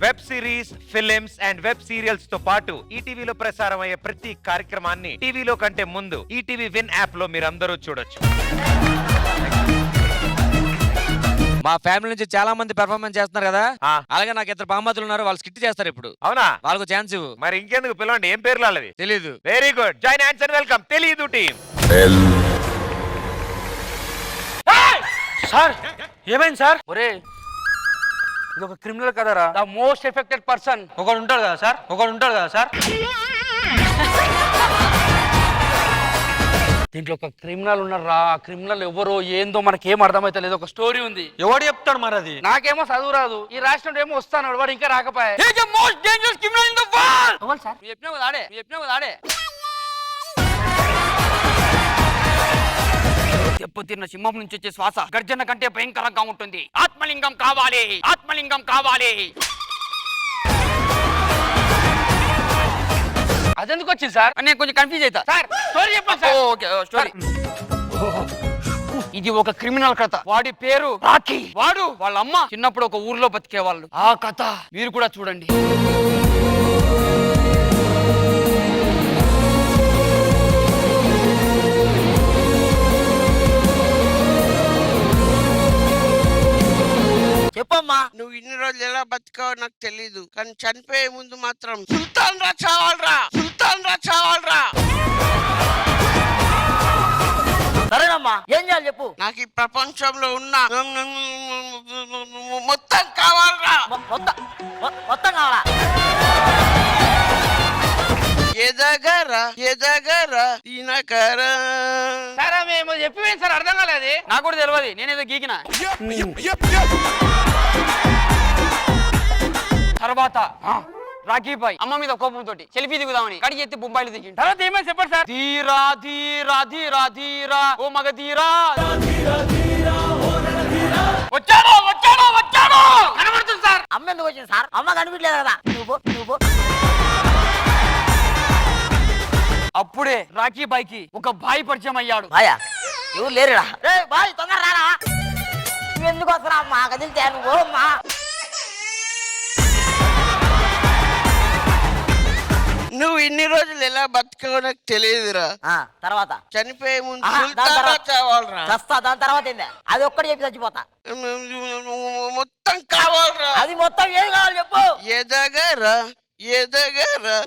Web series, films and web serials తో పాటు ఈటీవీలో ప్రసారం అయ్యే ప్రతి కార్యక్రమాన్ని టీవీలో కంటే ముందు ఈటీవీ విన్ యాప్ లో మీరందరూ చూడొచ్చు. మా ఫ్యామిలీ నుంచి చాలా మంది పెర్ఫార్మెన్స్ చేస్తున్నారు కదా, అలాగే నాకు ఇద్దరు బామ్మతులు ఉన్నారు, వాళ్ళు స్కిట్ చేస్తారు ఇప్పుడు. అవునా? వాళ్ళకు ఛాన్స్ ఇవ్వు. మరి ఇంకెందుకు పిలవండి. ఏం పేర్లు వాళ్ళవి? తెలీదు. Very good. Join hands and welcome తెలీదు టీమ్. సార్ ఏమైంది సార్? ఒరే ఇది ఒక క్రిమినల్ కదరా. ద మోస్ట్ ఎఫెక్టెడ్ పర్సన్ ఒకడు ఉంటాడు కదా సార్. దీంట్లో ఒక క్రిమినల్ ఉన్నారా. ఆ క్రిమినల్ ఎవరో ఏందో మనకేం అర్థమైతే లేదు. ఒక స్టోరీ ఉంది. ఎవడు చెప్తాడు మరి అది? నాకేమో చదువు రాదు, ఈ రాష్ట్రం ఏమో వస్తాను, వాడు ఇంకా రాకపోయా. Most dangerous criminal in the world. Sir చెప్పినా కదా ఆడే. దెబ్బ దెబ్బతిన్న సింహం నుంచి వచ్చే శ్వాస గర్జన కంటే భయంకరంగా ఉంటుంది. ఆత్మలింగం కావాలి, ఆత్మలింగం కావాలి. అదెందుకు వచ్చింది సార్? నేను కొంచెం కన్ఫ్యూజ్ అవుతా సార్. స్టోరీ చెప్పండి సార్. Okay story. ఇది ఒక క్రిమినల్ కథ. వాడి పేరు రాకీ. వాడు వాళ్ళ అమ్మ చిన్నప్పుడు ఒక ఊర్లో బతికేవాళ్ళు. ఆ కథ మీరు కూడా చూడండి. చెప్పమ్మా. నువ్వు ఇన్ని రోజులు ఎలా బతికావో నాకు తెలీదు, కానీ చనిపోయే ముందు మాత్రం సుల్తాన్ రా చావాలరా, సుల్తాన్ రా చావాలరా. సరేనమ్మా, ఏం చేయాలి చెప్పు. నాకు ఈ ప్రపంచంలో ఉన్న మొత్తం కావాలరా. మొత్తం కావాలా? ఎదగరా ఎదగరా ఈనకరా. సరే మేము చెప్పిపోయింది సార్, అర్థం కాలేదు. నాకు కూడా తెలియదు, నేనేదో గీకిన. తర్వాత రాకీ బాయ్ అమ్మ మీద కోపంతో సెల్ఫీ దిగుదామని కడిగి ఎత్తి బొంబాయిలు దిగి తర్వాత ఏమైనా చెప్పండి సార్. ధీరా ధీరా ధీరా ధీరా ఓ మగ ధీరా. వచ్చాడు వచ్చాడు వచ్చాడు కనబడుతుంది సార్. అమ్మ ఎందుకు వచ్చింది సార్? అమ్మ కనిపించలేదు కదా. నువ్వు అప్పుడే రాకీ బాయ్ కి ఒక బాయ్ పరిచయం అయ్యాడు. బాయా? ఎవరు లేరుడా? బాయ్ తొందర రారా. నువ్వు ఎందుకు వస్తున్నా అమ్మా? కదిలితే నువ్వు అమ్మా. నువ్వు ఇన్ని రోజులు ఎలా బతికావో నాకు తెలియదురా. తర్వాత చనిపోయే ముందు సుల్తాన్ రా చావాలరా. చస్తా. దాని తర్వాత ఏందా? అది ఒక్కటి చెప్పి చచ్చిపోతా. మొత్తం కావాలరా. అది మొత్తం ఏం కావాలి చెప్పు. ఎదగరా ఎదగరా.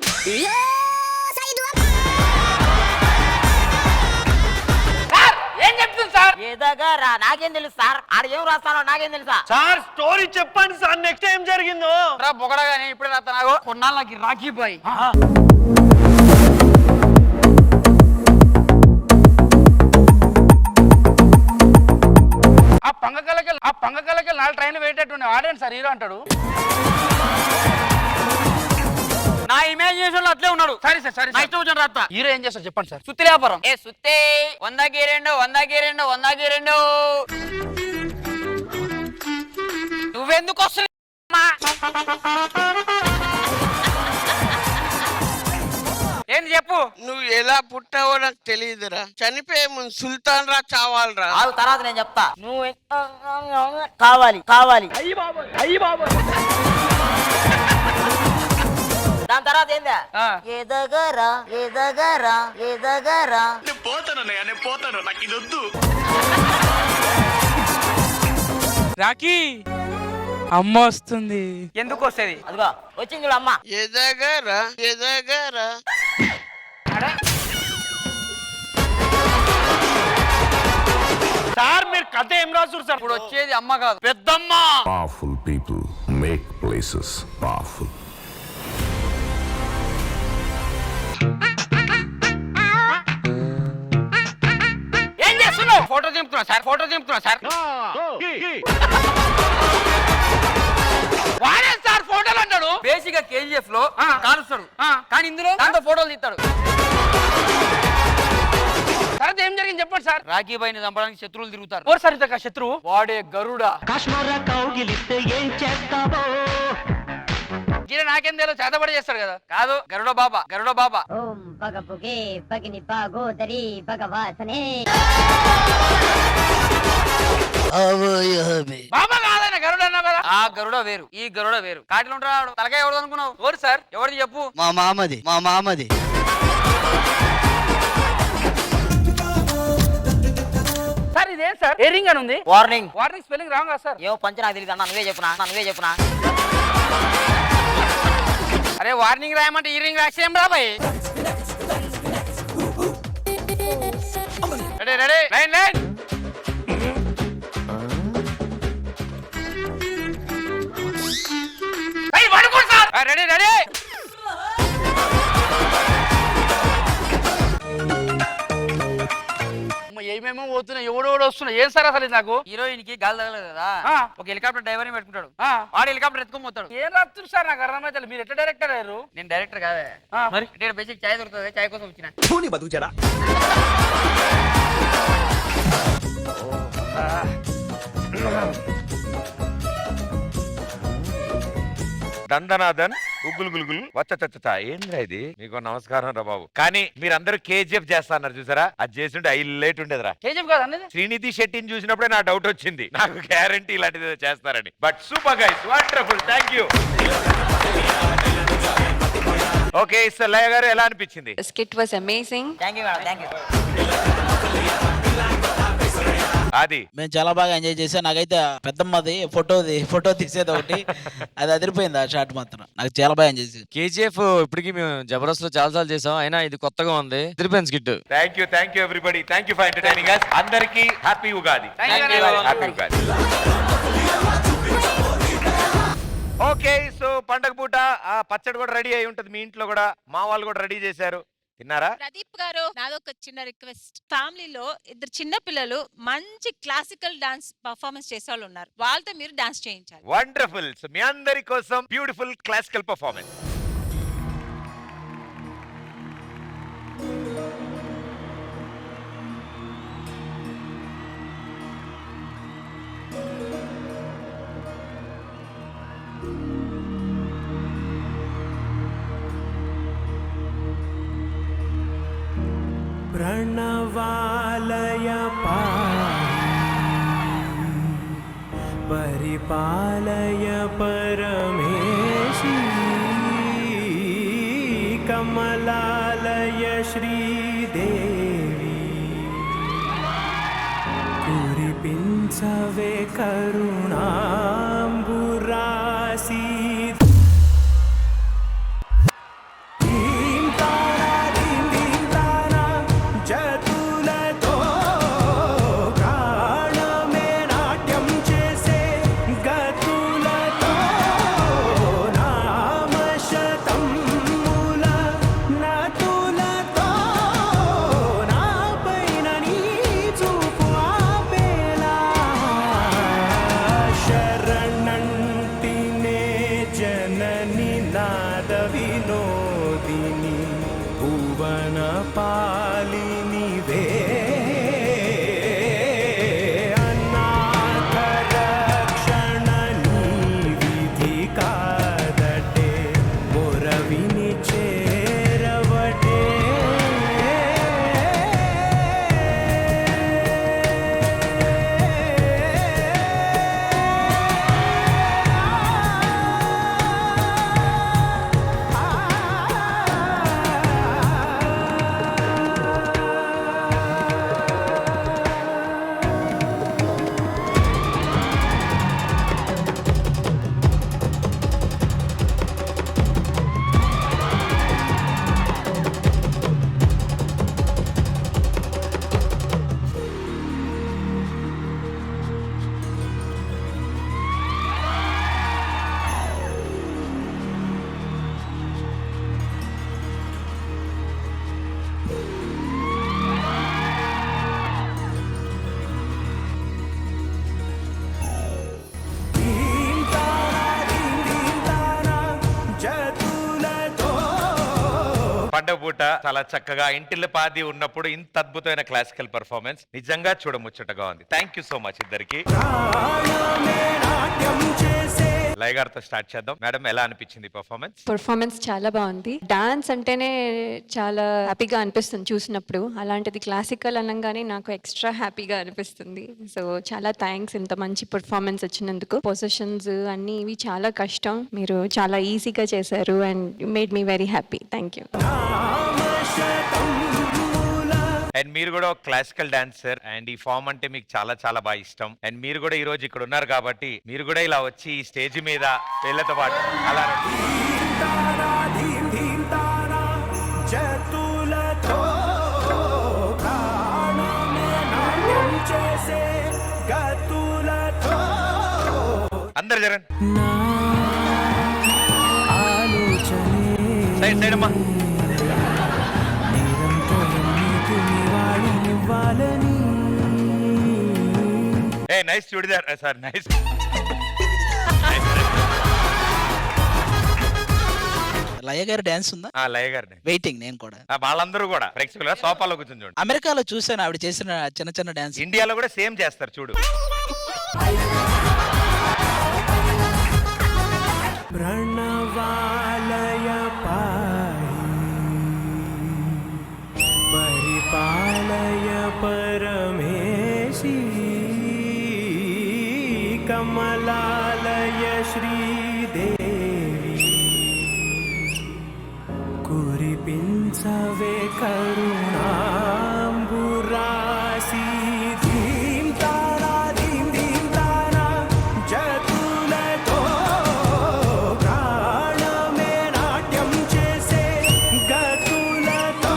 ఏం చెప్తుంది సార్? ఎదగరా నాకేం తెలుసు సార్? ఆడ ఏం రాస్తానో నాకేం తెలుసా సార్? స్టోరీ చెప్పండి సార్, నెక్స్ట్ ఏం జరిగిందో. బొగడగా నేను ఇప్పుడే రాస్తా. నాకు కొన్నాళ్ళకి రాకీ బాయ్ ఆ పంగకలకి 4 ట్రైన్లు వేటేట్టున్నాయి. ఆడండి సార్ హీరో అంటాడు. నా ఇమాజినేషన్ లో అట్లే ఉన్నాడు. సరే సార్ సరే నెక్స్ట్ వచ్చిన రాత్తా. హీరో ఏం చేస్తారు చెప్పండి సార్. సుత్తి వ్యాపారం. ఏ సుత్తే 100కి 2 100కి 2 100కి 2. నువ్వెందుకు వస్తున్నావు? ఏంది చెప్పు. నువ్వు ఎలా పుట్టావో నాకు తెలియదురా. చనిపోయే ముందు సుల్తాన్ రా చావాలరా. తర్వాత నేను చెప్తా. నువ్వు కావాలి కావాలి. దాని తర్వాత ఏందా? ఎదగరా ఎదగరా ఎదగరా. నేను పోతాను, నాకు ఇది వద్దు. రాకీ అమ్మ వస్తుంది. ఎందుకు వస్తుంది? అదిగో వచ్చింది చూడు అమ్మ. ఎదగరా ఎదగరా. సార్ మీరు కథ ఏం రాసురు సార్? ఇప్పుడు వచ్చేది అమ్మ కాదు, పెద్దమ్మ. Powerful people make places powerful. ఏం చేస్తున్నావు? ఫోటో దింపుతున్నా సార్, ఫోటో దింపుతున్నా సార్. వాడే సార్ ఫోటోలు అంటాడు. బేసిక్ గా కేజీఎఫ్ లో కాలుస్తాడు, కానీ ఇందులో దాంతో ఫోటోలు తీస్తాడు. తర్వాత ఏం జరిగింది చెప్పండి సార్. రాకీ బాయ్ ని చంపడానికి శత్రువులు తిరుగుతారు. ఓ సార్ ఇంతక శత్రువు వాడే గరుడ. గిరి నాకేం తెలియదు, చేతబడి చేస్తాడు కదా. కాదు గరుడ బాబా, గరుడ బాబా. బాబా కాదన్న గరుడ అన్నా కదా. ఆ గరుడ వేరు, ఈ గరుడ వేరు. కాటిలో ఉంటాడు. తలకాయ ఎవరు అనుకున్నావు? ఎవరు సార్? ఎవరిది చెప్పు. మా మామది. సార్ ఇదేం సార్? ఏ రింగ్ అని ఉంది. వార్నింగ్. వార్నింగ్ స్పెల్లింగ్ రాంగ్ కదా సార్? ఏమో పంచ నాకు తెలియదు అన్న. నువ్వే చెప్పునా. అరే వార్నింగ్ రాయమంటే ఈ రింగ్ రాసేం రా boy. Ready ready line line. Ready ready. ఏమేమో పోతున్నాయి, ఎవడెవడో వస్తున్నాయి. ఏం సార్ అసలు నాకు? హీరోయిన్ కి గాలి తగలేదు కదా, ఒక హెలికాప్టర్ డ్రైవర్ ని పెట్టుకుంటాడు. వాడు హెలికాప్టర్ ఎత్తుకొని పోతాడు. ఏం రాస్తుంది సార్ నాకు అర్థమైతే. మీరు ఎట్లా డైరెక్టర్ అయ్యారు? నేను డైరెక్టర్ కాదే మరి. బేసిక్ చాయ్ దొరుకుతుంది, చాయ్ కోసం వచ్చిన. దందనాథన్ ఉగ్గులు గులుగులు వచ్చచ్చ ఏంద్రా ఇది. మీకు నమస్కారం రా బాబు. కానీ మీరందరూ కేజీఎఫ్ చేస్తున్నారు చూసారా, అది చేస్తుంటే హైలైట్ ఉండేదిరా. కేజీఎఫ్ కాదు అనేది. శ్రీనిధి శెట్టిని చూసినప్పుడే నా డౌట్ వచ్చింది, నాకు గ్యారంటీ ఇలాంటిది చేస్తారని. But super guys, wonderful, thank you. Okay so Laya గారు ఎలా అనిపించింది? Skit was amazing. Thank you madam, thank you. అది మేము చాలా బాగా ఎంజాయ్ చేసాం. నాకైతే పెద్దమ్మది ఫోటో తీసేది ఒకటి అది అదిరిపోయింది. ఆ షాట్ మాత్రం నాకు చాలా బాగా ఎంజాయ్ చేసాం. కేజీఎఫ్ ఇప్పటికి మేము జబర్దస్త్ లో చాలా సార్లు చేసాం, అయినా ఇది కొత్తగా ఉంది. తిరిపోయింది skit. Thank you everybody, thank you for entertaining us. అందరికీ happy Ugadi. Happy Ugadi. Okay so పండగ పూట ఆ పచ్చడి కూడా రెడీ అయి ఉంటది మీ ఇంట్లో కూడా, మా వాళ్ళు కూడా రెడీ చేశారు. తిన్నారా? ప్రదీప్ గారు, నాదొక చిన్న రిక్వెస్ట్. ఫ్యామిలీలో 2 చిన్న పిల్లలు మంచి క్లాసికల్ డాన్స్ పర్ఫార్మెన్స్ చేసే వాళ్ళు ఉన్నారు, వాళ్ళతో మీరు డాన్స్ చేయించాలి. వండర్ఫుల్. సో మీ అందరి కోసం బ్యూటిఫుల్ క్లాసికల్ పర్ఫార్మెన్స్. प्रणवालय परिपालय परमेशी कमलालय श्रीदेवी कुरिपिंचवे करुणांबुरासी పండగ పూట చాలా చక్కగా ఇంటిల్లిపాది ఉన్నప్పుడు ఇంత అద్భుతమైన క్లాసికల్ పర్ఫార్మెన్స్ నిజంగా చూడముచ్చటగా ఉంది. థ్యాంక్ యూ సో మచ్ ఇద్దరికి. లయ గారితో స్టార్ట్ చేద్దాం. మేడం ఎలా అనిపించింది పర్ఫార్మెన్స్? పర్ఫార్మెన్స్ చాలా బాగుంది. డాన్స్ అంటేనే చాలా హ్యాపీగా అనిపిస్తుంది చూసినప్పుడు, అలాంటిది క్లాసికల్ అనగానే నాకు ఎక్స్ట్రా హ్యాపీగా అనిపిస్తుంది. సో చాలా థ్యాంక్స్ ఇంత మంచి పర్ఫార్మెన్స్ వచ్చినందుకు. పొజిషన్స్ అన్ని ఇవి చాలా కష్టం, మీరు చాలా ఈజీగా చేశారు and made me very happy. Thank you. And మీరు కూడా ఒక క్లాసికల్ డాన్సర్ అండ్ ఈ ఫామ్ అంటే మీకు చాలా చాలా బాగా ఇష్టం. అండ్ మీరు కూడా ఈ రోజు ఇక్కడ ఉన్నారు కాబట్టి మీరు కూడా ఇలా వచ్చి ఈ స్టేజ్ మీద వీళ్ళతో పాటు అలా అందరు జరండి. సైడ్ సైడ్ అమ్మా. Hey, nice chudidar, sir. Nice. లయ గారి డాన్స్ ఉందా? లయ గారి వెయిటింగ్. నేను కూడా వాళ్ళందరూ కూడా ప్రేక్షకులుగా సోఫాలో కూర్చొని చూడండి. అమెరికాలో చూసాను ఆవిడ చేసిన చిన్న చిన్న డాన్స్. ఇండియాలో కూడా సేమ్ చేస్తారు చూడు. ప్రణవ కమలాలయ శ్రీదేవి కురిపించవే కరుణాంబురాసి ధీం తారా ధీం ధీం తారా జతులతో ప్రాణమే నాట్యం చేసే గతులతో.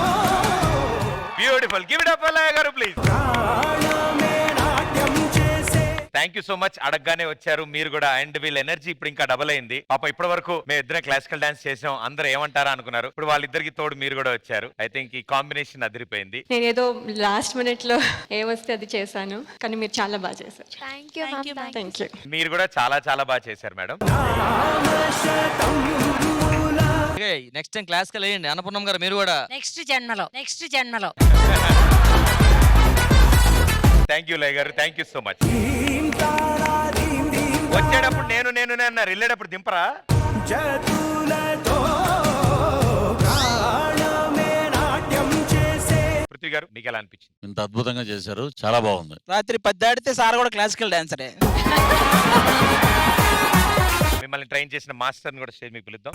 బ్యూటిఫుల్, గివ్ ఇట్ అప్ అలయ్య గారు please. Thank you so much. అడగగానే వచ్చారు మీరు కూడా. అండ్ వీళ్ళ ఎనర్జీ ఇప్పుడు ఇంకా డబుల్ అయింది. పాప ఇప్పటి వరకు మేము ఇద్దరం క్లాసికల్ డాన్స్ చేసాం, అందరూ ఏమంటారా అనుకున్నారు. ఇప్పుడు వాళ్ళిద్దరికి తోడు మీరు కూడా వచ్చారు. ఐ థింక్ ఈ కాంబినేషన్ అదిరిపోయింది. నేను ఏదో లాస్ట్ మినిట్ లో ఏమొస్తే అది చేశాను, కానీ మీరు చాలా బాగా చేశారు. Thank you. మీరు కూడా చాలా చాలా బాగా చేశారు మేడం. నెక్స్ట్ టైం క్లాసికల్ వేయండి అన్నపూర్ణం గారు, మీరు కూడా. నెక్స్ట్ జన్మలో థ్యాంక్ యూ లయ గారు, థ్యాంక్ యూ సో మచ్. వచ్చేటప్పుడు నేను అన్నారు, వెళ్ళేటప్పుడు దింపరా? పృథ్వీ గారు మీకు ఎలా అనిపించింది? ఇంత అద్భుతంగా చేశారు, చాలా బాగుంది. రాత్రి 10 దాటితే సార్ కూడా క్లాసికల్ డాన్సరే. మిమ్మల్ని ట్రైన్ చేసిన మాస్టర్ని కూడా స్టేజ్ మీకు పిలుద్దాం.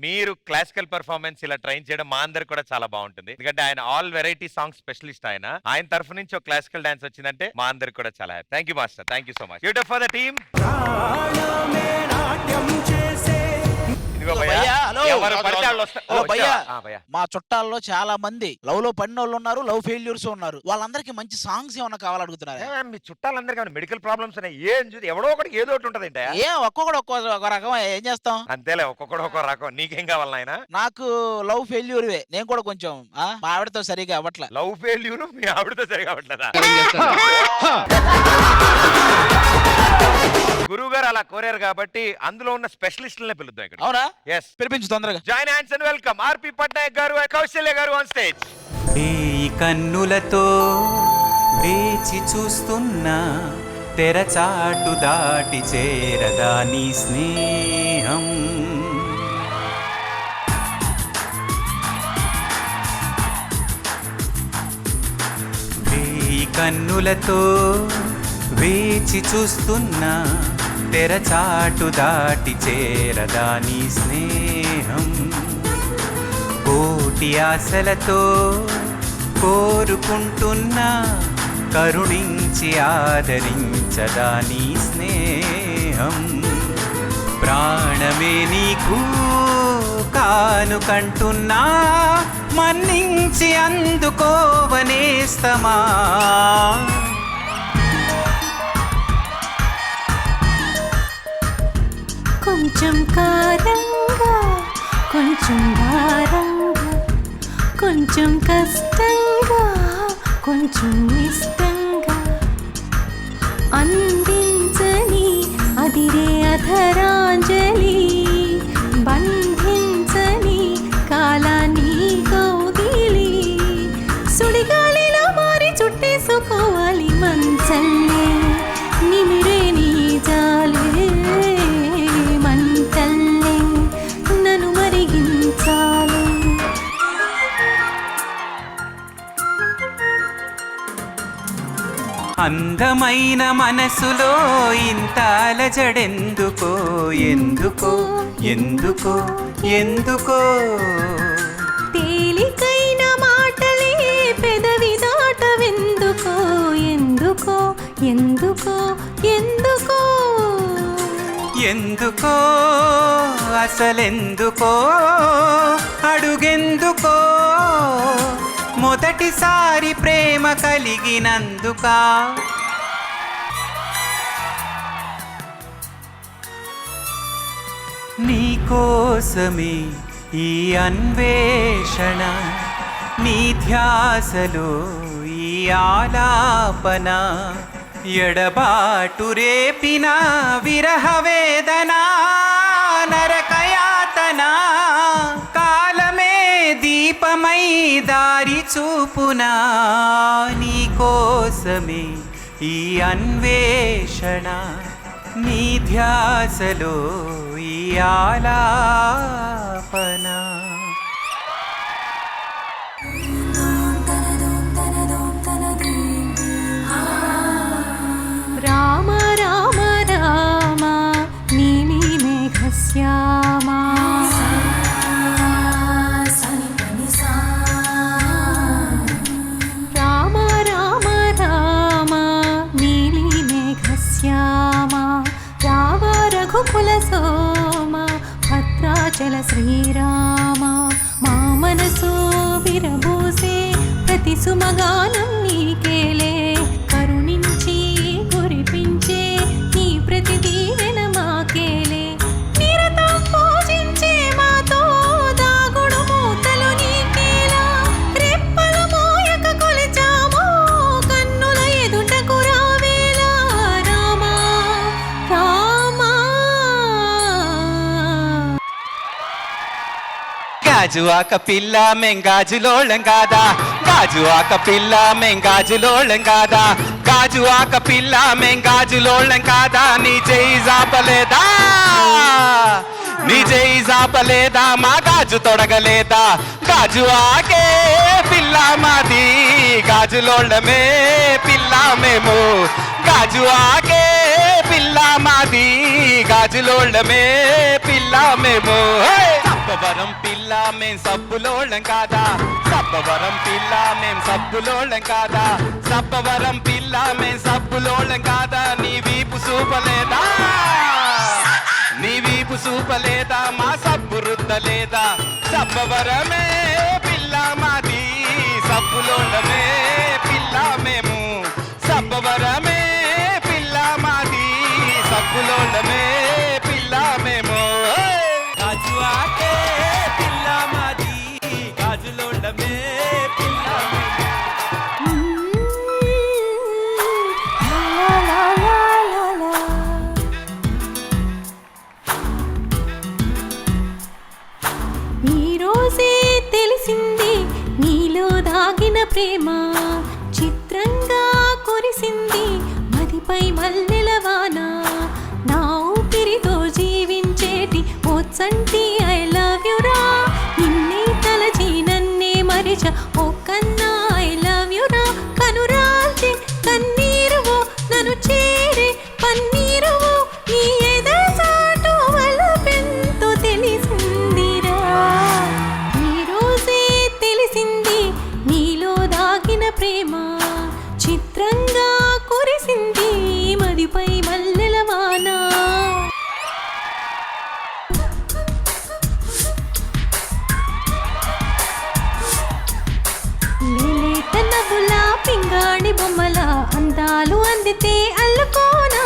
మీరు క్లాసికల్ పర్ఫార్మెన్స్ ఇలా ట్రైన్ చేయడం మా అందరికి కూడా చాలా బాగుంటుంది. ఎందుకంటే ఆయన ఆల్ వెరైటీ సాంగ్ స్పెషలిస్ట్. ఆయన తరఫు నుంచి ఒక క్లాసికల్ డాన్స్ వచ్చిందంటే మా అందరికి కూడా చాలా happy. Thank you master, thank you so much. Give it up for the team. మా చుట్టాల్లో చాలా మంది లవ్ లో పడిన వాళ్ళు ఉన్నారు, లవ్ ఫెయిల్యూర్స్ ఉన్నారు. వాళ్ళందరికీ మంచి సాంగ్స్ ఏమన్నా కావాలడుగుతున్నారు. మీ చుట్టాలందరికీ మెడికల్ ప్రాబ్లమ్స్ ఎవడో ఒకటి ఏదో ఒకటి ఉంటది. ఒక్కొక్కడు ఒక్కో రకం. ఏం చేస్తాం? అంతేలే, ఒక్కొక్కడు ఒక్కో రకం. నీకేం కావాలి నాయనా? నాకు లవ్ ఫెయిల్యూర్. నేను కూడా కొంచెం మా ఆవిడతో సరిగా అవ్వట్లే. లవ్ ఫెయిల్యూర్ మీ ఆవిడతో సరిగా అవ్వట్లేదా? గురువు గారు అలా కోరారు కాబట్టి అందులో ఉన్న స్పెషలిస్టులనే పిలుద్దాం ఇక్కడ. అవునా? yes, పిలిపించు తొందరగా. జాయిన్ హ్యాండ్స్ అండ్ వెల్కమ్ ఆర్పి పట్నాయక్ గారు, కౌశల్య గారు ఆన్ స్టేజ్. ఈ కన్నులతో వేచి చూస్తున్నా, తెరచాటు దాటి చేరదా నీ స్నేహం. ఈ కన్నులతో వేచి చూస్తున్నా, తెరచాటు దాటి చేరదా నీ స్నేహం. కోటి ఆశలతో కోరుకుంటున్నా, కరుణించి ఆదరించదా నీ స్నేహం. ప్రాణమే నీకు కానుకంటున్నా, మన్నించి అందుకోవనేస్తమా. కొంచెం కారంగా, కొంచెం భారంగా, కొంచెం కష్టంగా, కొంచెం ఇష్టంగా అందించని అదిరే అధరాంజలి, బంధించని కాలాన్ని కౌగిలి, సుడిగాలిలో మారి చుట్టేసుకోవాలి మంచల్లే, నిమిరే నీ జాలే, మంటల్లే నన్ను మరిగించాలి. అందమైన మనసులో ఇంత అలజడెందుకో, ఎందుకో ఎందుకో ఎందుకో. తేలికైన మాటలే పెదవి దాటవెందుకో, ఎందుకో ఎందుకో ఎందుకో. ఎందుకో అసలెందుకో, అడుగెందుకో, మొదటిసారి ప్రేమ కలిగినందుకా. నీకోసమే ఈ అన్వేషణ, నీ ధ్యాసలో ఈ ఆలాపన, ఎడబాటు రేపిన విరహ వేదన, నరకయాతన, కాలమే దీపమై దారి చూపునా. నీకోసమే ఈ అన్వేషణ, నీ ధ్యాసలో ఈ ఆలాపన. గాజు ఆక పిల్ల మేం గాజులోళ్ళం కాదా గాజు ఆక పిల్ల మేం గాజులోళ్ళం కాదా గాజు ఆక పిల్ల మేం గాజులోళ్ళం కాదా నీ చేయి జాపలేదా నీ చేయి జాపలేదా మా గాజు తొడగలేదా గాజు ఆకే పిల్ల మాది గాజులోళ్ళమే పిల్ల మేము గాజు ఆకే పిల్ల మాది గాజులోళ్ళమే పిల్ల మేము సబ్బవరం పిల్ల మేం సబ్బులోళ్ళం కాదా సబ్బవరం పిల్ల మేం సబ్బులోళ్ళం కాదా సబ్బవరం పిల్ల మేం సబ్బులోళ్ళం కాదా నీ వీపు చూపలేదా నీ వీపు చూపలేదా మా సబ్బు రుద్దలేదా సబ్బవరమే పిల్ల మాది సబ్బులోళ్ళమే పిల్ల మేము సబ్బవరమే పిల్ల మాది సబ్బులోళ్ళమే పిల్ల మేము గాజు ఆకే పిల్ల మాది గాజులోళ్ళమే పిల్ల ఈ రోజే తెలిసింది నీలో దాగిన ప్రేమ చిత్రంగా కురిసింది మదిపై మల్లెల వాన నా ఊపిరితో జీవించేటి ఓ చంటి ఐ లవ్ యు రా నిన్నే తలచి నన్నే మరిచ ఓ కన్నా ఐ లవ్ యు రా కనురాల్చే కన్నీరువో నన్ను చేరే పన్నీరువో నీ ఎదసాటు వలపెంతో తెలిసిందిరా ఈ రోజే తెలిసింది నీలో దాగిన ప్రేమ చిత్రంగా కురిసింది మదిపై మల్లెల వాన లేలేత నవ్వులా పింగాణి బొమ్మల అందాలు అందితే అల్లుకోనా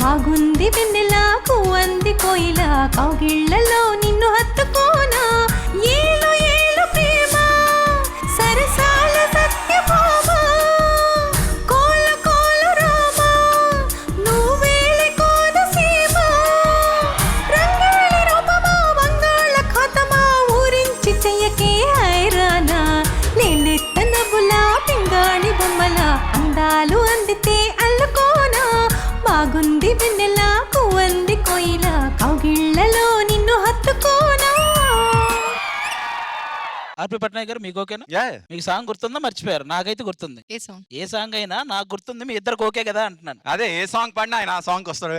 బాగుంది వెన్నెలా కువంది కోయిల కౌగిళ్లలో నిన్ను హత్తుకోనా ఏలు ఏలు ప్రేమ సరసాల సత్యభామ కోల కోల రామ నువ్వేలి కోన సీమ రంగేలి రూపమా మంగళ ఖాతమా ఊరించి చెయ్యకే హైరానా నేనెత్త నవ్వులా పింగాణి బొమ్మల అందాలు అందితే అల్లుకోనా బాగుంది వెన్నెలా కువంది కోయిల కౌగిళ్లలో నిన్ను హత్తుకోనా ఆర్పి పట్నాయక్ గారు మీకు ఓకేనా మీకు సాంగ్ గుర్తుందా మర్చిపోయారు నాకైతే గుర్తుంది ఏ సాంగ్ అయినా నాకు గుర్తుంది మీ ఇద్దరికి ఓకే కదా అంటున్నాను అదే ఏ సాంగ్ పడినా ఆయన ఆ సాంగ్ వస్తాడు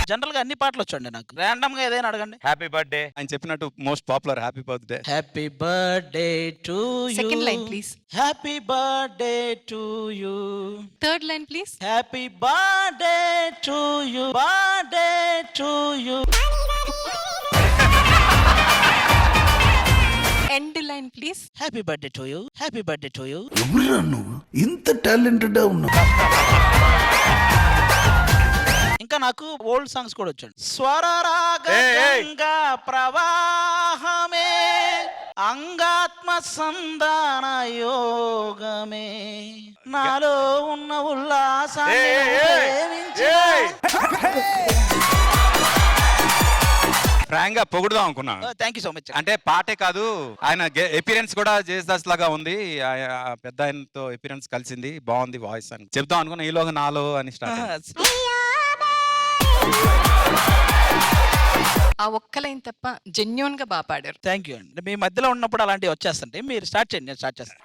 జనరల్ గా అన్ని పాటలు వచ్చండి నాకు ర్యాండమ్ గా ఏదైనా అడగండి హ్యాపీ బర్త్డే ఆయన చెప్పినట్టు most popular happy birthday happy birthday to you Second line, please. Happy birthday to you third line please happy birthday to you birthday to you end line please happy birthday to you happy birthday to you ఎవరురా నువ్వు ఇంత talented ఉన్నావు ఇంకా నాకు old songs కూడా వచ్చాడు స్వరరాగ గంగా ప్రవాహమే అంగాత్మ సంధాన యోగమే నాలో ఉన్న ఉల్లాసాన్ని ఫ్రాంక్ గా పొగుడుదాం అనుకున్నాను థ్యాంక్ యూ సో మచ్ అంటే పాటే కాదు ఆయన ఎపిరియన్స్ కూడా జేసదాస్ లాగా ఉంది ఆ పెద్ద ఆయనతో ఎపిరియన్స్ కలిసింది బాగుంది వాయిస్ అని చెప్తాం అనుకున్నా ఈలోగా నాలో అని స్టార్ట్ ఆ ఒక్క లైన్ తప్ప జెన్యూన్ గా బాగా పాడారు థ్యాంక్ యూ అండి మీ మధ్యలో ఉన్నప్పుడు అలాంటివి వచ్చేస్తుంటే మీరు స్టార్ట్ చేయండి నేను స్టార్ట్ చేస్తాను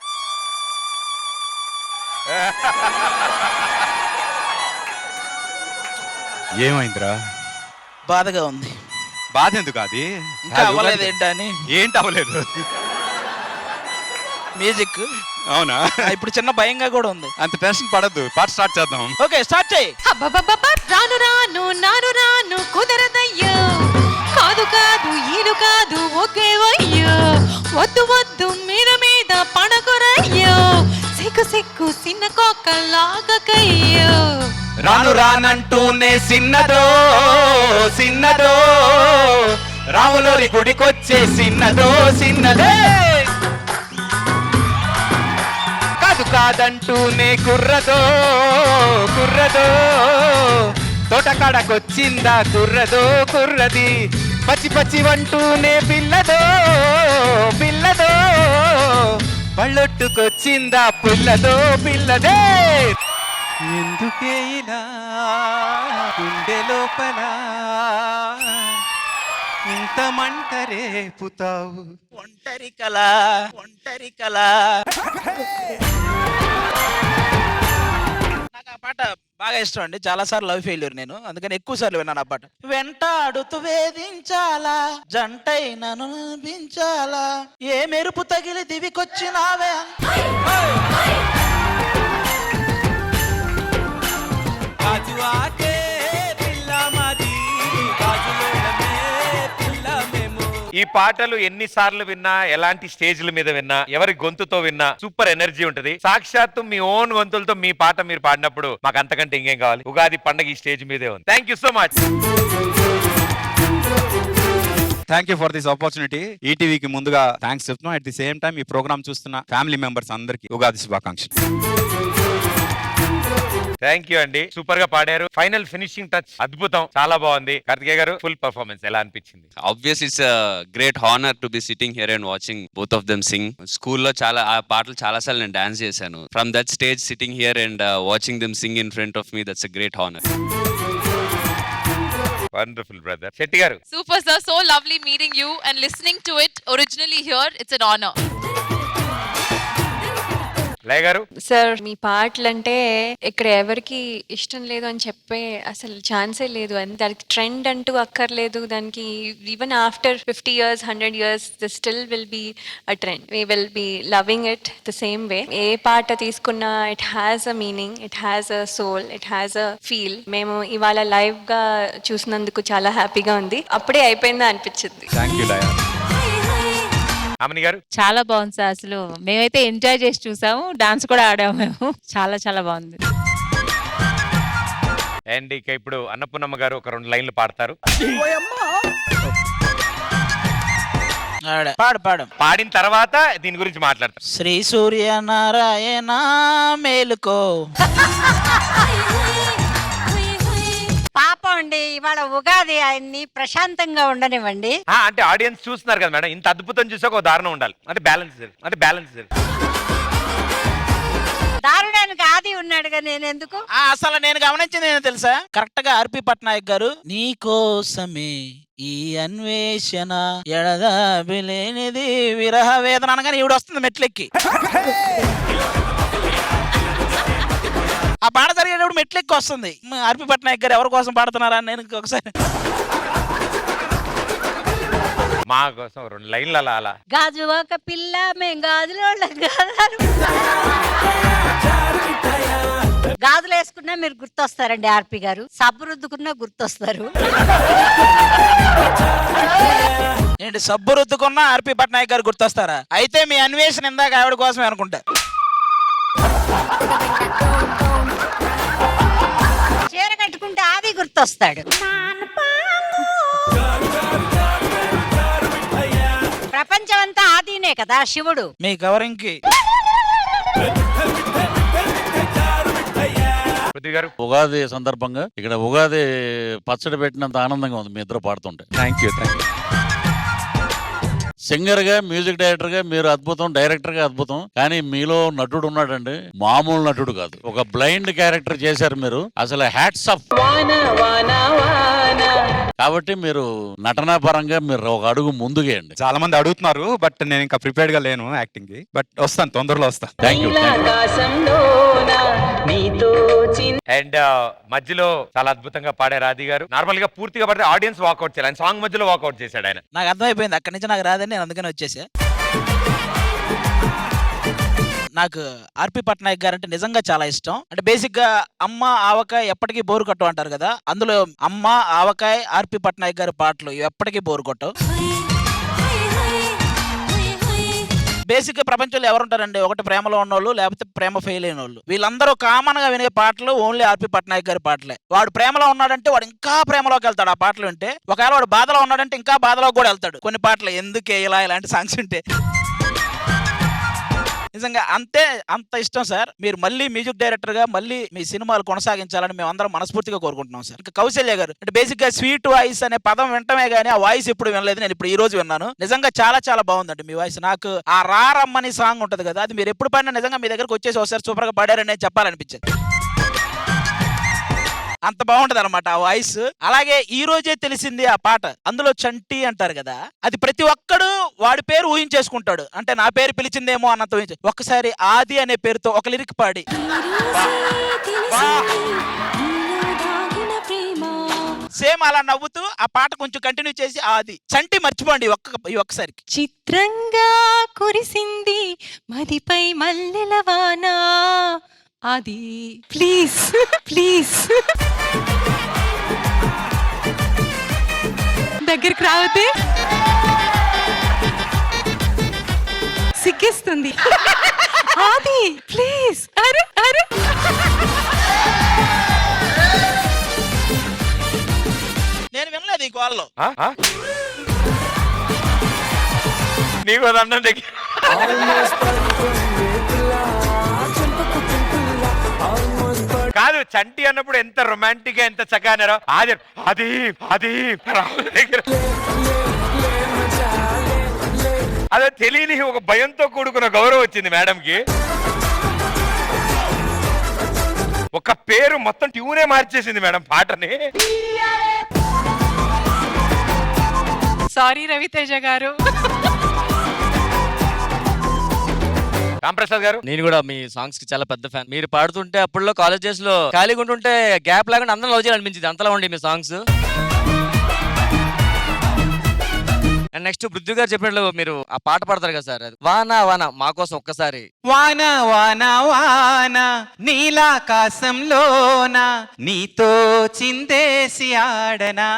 ఏమైందిరా బాధగా ఉంది బాధ ఎందుకు అది ఇంకా అవ్వలేదు ఏంటని ఏంటి అవ్వలేదు మ్యూజిక్ అవునా ఇప్పుడు చిన్న భయంగా కూడా ఉంది అంత టెన్షన్ పడద్దు పాట స్టార్ట్ చేద్దాం ఓకే స్టార్ట్ చేయి రాను రాను నాను రాను కుదరదయ్యో కాదు కాదు ఈడు కాదు ఒకే వయ్యో వద్దు వద్దు మీద మీద పడకురయ్యో సిక్కు సిక్కు సిన్న కోకల్లాగకయ్యో రాను రానంటూనే సిన్నదో సిన్నదో రాములోరి గుడికొచ్చే సిన్నదో సిన్నదే కాదు కాదంటూనే కుర్రదో కుర్రదో తోటకాడకొచ్చిందా కుర్రదో కుర్రది పచ్చి పచ్చి వంటూనే పిల్లదో పిల్లదో పళ్ళొట్టుకొచ్చిందా పుల్లదో పిల్లదే ఎందుకే ఇలా గుండె లోపల ఇంత మంట రేపుతావు ఒంటరి కళ నాకు ఆ పాట బాగా ఇష్టం అండి. చాలా సార్లు లవ్ ఫెయిల్యూర్ నేను, అందుకని ఎక్కువ సార్లు విన్నాను ఆ పాట. వెంటాడుతూ వేధించాలా జంటై నన్ను అనిపించాలా ఏ మెరుపు తగిలి దివికొచ్చినావే ఈ పాటలు ఎన్నిసార్లు విన్నా, ఎలాంటి స్టేజ్ల మీద విన్నా, ఎవరి గొంతుతో విన్నా సూపర్ ఎనర్జీ ఉంటది. సాక్షాత్తు మీ ఓన్ గొంతులతో మీ పాట మీరు పాడినప్పుడు మాకు అంతకంటే ఇంకేం కావాలి. ఉగాది పండగ ఈ స్టేజ్ మీదే ఉంది. Thank you so much. Thank you for this opportunity. ఈటీవీకి ముందుగా థ్యాంక్స్ చెప్తున్నాం. అట్ ది సేమ్ టైం ఈ ప్రోగ్రామ్ చూస్తున్న ఫ్యామిలీ మెంబర్స్ అందరికి ఉగాది శుభాకాంక్షలు. థ్యాంక్ యూ అండి, సూపర్ గా పాడారు. ఫైనల్ ఫినిషింగ్ టచ్ అద్భుతం, చాలా బాగుంది. కార్తికేయ గారు ఫుల్ పర్ఫార్మెన్స్ ఎలా అనిపించింది? Obviously, it's a great honor to be sitting here and watching both of them sing. School చాలా ఆ పాటలు చాలా సార్లు నేను డాన్స్ చేశాను. From that stage, sitting here and watching them sing in front of me, that's a great honor. Wonderful, brother. Shetty garu. Super sir, so lovely meeting you and listening to it originally here. It's an honor. లయ గారు. Sir మీ పాటలు అంటే ఇక్కడ ఎవరికి ఇష్టం లేదు అని చెప్పే అసలు ఛాన్సే లేదు. దానికి ట్రెండ్ అంటూ అక్కర్లేదు. దానికి even after 50 years 100 years they still will be a trend. We will be loving it the same way. ఏ పాట తీసుకున్నా it has a meaning, it has a soul, it has a feel. మేము ఇవాళ live గా చూసినందుకు చాలా హ్యాపీగా ఉంది. అప్పుడే అయిపోయిందా అనిపించింది. థ్యాంక్ యూ లయ. అమని గారు. చాలా బాగుంది సార్. అసలు మేమైతే ఎంజాయ్ చేసి చూసాము, డాన్స్ కూడా ఆడాము మేము. చాలా చాలా బాగుంది. అండ్ ఇక ఇప్పుడు అన్నపూర్ణమ్మ గారు ఒక 2 లైన్లు పాడతారు. పాడిన తర్వాత దీని గురించి మాట్లాడతారు. శ్రీ సూర్య నారాయణ మేలుకో. పాపం అండి, ఇవాళ ఉగాది ఆయన్ని ప్రశాంతంగా ఉండనివ్వండి. అంటే ఆడియన్స్ చూస్తున్నారు కదా మేడం, ఇంత అద్భుతం చూసాక ఒక దారుణం ఉండాలి. అంటే బ్యాలెన్స్ దారుణానికి ఆది ఉన్నాడుగా, నేను ఎందుకు? అసలు నేను గమనించింది నేను తెలుసా, కరెక్ట్ గా ఆర్పి పట్నాయక్ గారు నీ కోసమే ఈ అన్వేషణ ఎడదాబిలేనిది విరహ వేదన అనగానే ఈవిడ వస్తుంది మెట్లెక్కి. ఆ పాట జరిగేటప్పుడు మెట్లెక్కి వస్తుంది. ఆర్పి పట్నాయక్ గారు ఎవరి కోసం పాడుతున్నారా అని నేను ఒకసారి మా కోసం 2 లైన్లు అలా. గాజు ఒక పిల్ల మేం గాజులో గాజులు వేసుకున్నా మీరు గుర్తొస్తారండి ఆర్పి గారు. సబ్బు రుద్దుకున్నా గుర్తొస్తారు. ఏంటి సబ్బు రుద్దుకున్నా ఆర్పి పట్నాయక్ గారు గుర్తొస్తారా? అయితే మీ అన్వేషణ ఇందాక ఆవిడ కోసమే అనుకుంటా. చీర కట్టుకుంటే ఆది గుర్తొస్తాడు. ప్రపంచం అంతా ఆదినే కదా శివుడు. మీ కవరింగ్ కి ఉగాది సందర్భంగా ఇక్కడ ఉగాది పచ్చడి పెట్టినంత ఆనందంగా ఉంది మీ ఇద్దరు పాడుతుంటే. Thank you. సింగర్ గా, మ్యూజిక్ డైరెక్టర్ గా మీరు అద్భుతం, డైరెక్టర్ గా అద్భుతం. కానీ మీలో నటుడు ఉన్నాడండి, మామూలు నటుడు కాదు. ఒక బ్లైండ్ క్యారెక్టర్ చేశారు మీరు. అసలు హ్యాట్స్ ఆఫ్. కాబట్టి మీరు నటనా పరంగా మీరు ఒక అడుగు ముందుకేయండి. చాలా మంది అడుగుతున్నారు, బట్ నేను ఇంకా ప్రిపేర్డ్ గా లేను యాక్టింగ్ కి. బట్ వస్తాను, తొందరలో వస్తాను. Thank you. అండ్ మధ్యలో చాలా అద్భుతంగా పాడారు ఆది గారు. నార్మల్ గా పూర్తిగా పడితే ఆడియన్స్ వాకౌట్ చేయాలి, ఆయన సాంగ్ మధ్యలో వాకౌట్ చేశాడు ఆయన. నాకు అర్థమైపోయింది, అక్కడి నుంచి నాకు రాదని నేను అందుకని వచ్చేసా. నాకు ఆర్పి పట్నాయక్ గారు అంటే నిజంగా చాలా ఇష్టం. అంటే బేసిక్ గా అమ్మ ఆవకాయ ఎప్పటికీ బోరు కొట్టవు అంటారు కదా, అందులో అమ్మ ఆవకాయ ఆర్పి పట్నాయక్ గారి పాటలు ఎప్పటికీ బోరు కొట్టవు. బేసిక్ గా ప్రపంచంలో ఎవరుంటారండి? ఒకటి ప్రేమలో ఉన్నోళ్ళు, లేకపోతే ప్రేమ ఫెయిల్ అయిన వాళ్ళు. వీళ్ళందరూ కామన్ గా వినే పాటలు ఓన్లీ ఆర్పి పట్నాయక్ గారి పాటలే. వాడు ప్రేమలో ఉన్నాడంటే వాడు ఇంకా ప్రేమలోకి వెళ్తాడు ఆ పాటలు వింటే. ఒకవేళ వాడు బాధలో ఉన్నాడంటే ఇంకా బాధలోకి కూడా వెళ్తాడు కొన్ని పాటలు. ఎందుకే ఇలా ఇలాంటి సాంగ్స్ ఉంటే నిజంగా అంత ఇష్టం సార్. మీరు మళ్ళీ మ్యూజిక్ డైరెక్టర్ గా మళ్ళీ మీ సినిమాలు కొనసాగించాలని మేము అందరం మనస్ఫూర్తిగా కోరుకుంటున్నాం సార్. ఇంకా కౌశల్య గారు అంటే బేసిక్ గా స్వీట్ వాయిస్ అనే పదం వింటమే గానీ ఆ వాయిస్ ఎప్పుడు వినలేదు. నేను ఇప్పుడు ఈ రోజు విన్నాను. నిజంగా చాలా చాలా బాగుందండి మీ వాయిస్. నాకు ఆ రారమ్మని సాంగ్ ఉంటది కదా, అది మీరు ఎప్పుడు పాడినా నిజంగా మీ దగ్గరకు వచ్చేసి ఒకసారి సూపర్ గా పాడారని చెప్పాలనిపించింది. అంత బాగుంటది అనమాట ఆ వాయిస్. అలాగే ఈ రోజే తెలిసింది ఆ పాట, అందులో చంటి అంటారు కదా, అది ప్రతి ఒక్కడు వాడి పేరు ఊహించేసుకుంటాడు. అంటే నా పేరు పిలిచిందేమో అన్నంత ఒక్కసారి ఆది అనే పేరుతో ఒక లిరిక్ పాడి సేమ్ అలా నవ్వుతూ ఆ పాట కొంచెం కంటిన్యూ చేసి ఆది చంటి మర్చిపోండి ఒక్కసారికి. చిత్రంగా కురిసింది మదిపై మల్లెలవానా అది ప్లీజ్ ప్లీజ్ దగ్గరికి రావద్దే, సిగ్గిస్తుంది. అది ప్లీజ్. అరే అరే నేను వినలేదు ఈ కాల్లో. నీకు అన్నం దగ్గర కాదు, చంటి అన్నప్పుడు ఎంత రొమాంటిక్ గా ఎంత చక్కగా అన్నారో. అది అది అది దగ్గర అదే తెలియని ఒక భయంతో కూడుకున్న గౌరవం వచ్చింది మేడం కి. ఒక పేరు మొత్తం ట్యూనే మార్చేసింది మేడం పాటని. సారీ రవితేజ గారు. రాంప్రసాద్ గారు, నేను కూడా మీ సాంగ్స్ కి చాలా పెద్ద ఫ్యాన్. మీరు పాడుతుంటే అప్పుడులో కాలేజ్ డేస్ లో ఖాళీగా ఉంటుంటే గ్యాప్ లాగా అందరం లవ్ చేయాలనిపించింది. అంతలా ఉండి మీ సాంగ్స్. అండ్ నెక్స్ట్ పృథ్వీ గారు చెప్పినట్లు మీరు ఆ పాట పాడతారు కదా సార్, వానా వానా మా కోసం ఒక్కసారి. వాన వాన వాన నీలాకాశంలోన నీతో చిందేసి ఆడనా,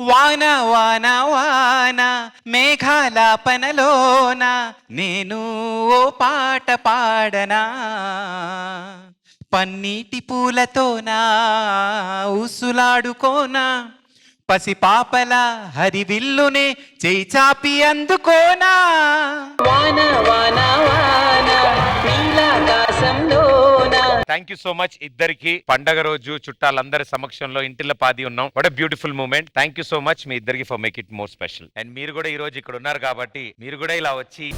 వాన వాన వాన మేఘాలాపనలోన నేను ఓ పాట పాడనా, పన్నీటి పూలతోనా ఊసులాడుకోనా, పసిపాపల హరివిల్లునే చేయి చాపి అందుకోనా, వాన వాన వాన నీలాకాశంలోన. థ్యాంక్ యూ సో మచ్ ఇద్దరికి. పండగ రోజు చుట్టాలందరి సమక్షంలో ఇంటిలో పాది ఉన్నాం. What a beautiful moment. Thank you so much మీ ఇద్దరికి for make it more special. And మీరు కూడా ఈ రోజు ఇక్కడ ఉన్నారు కాబట్టి మీరు కూడా ఇలా వచ్చి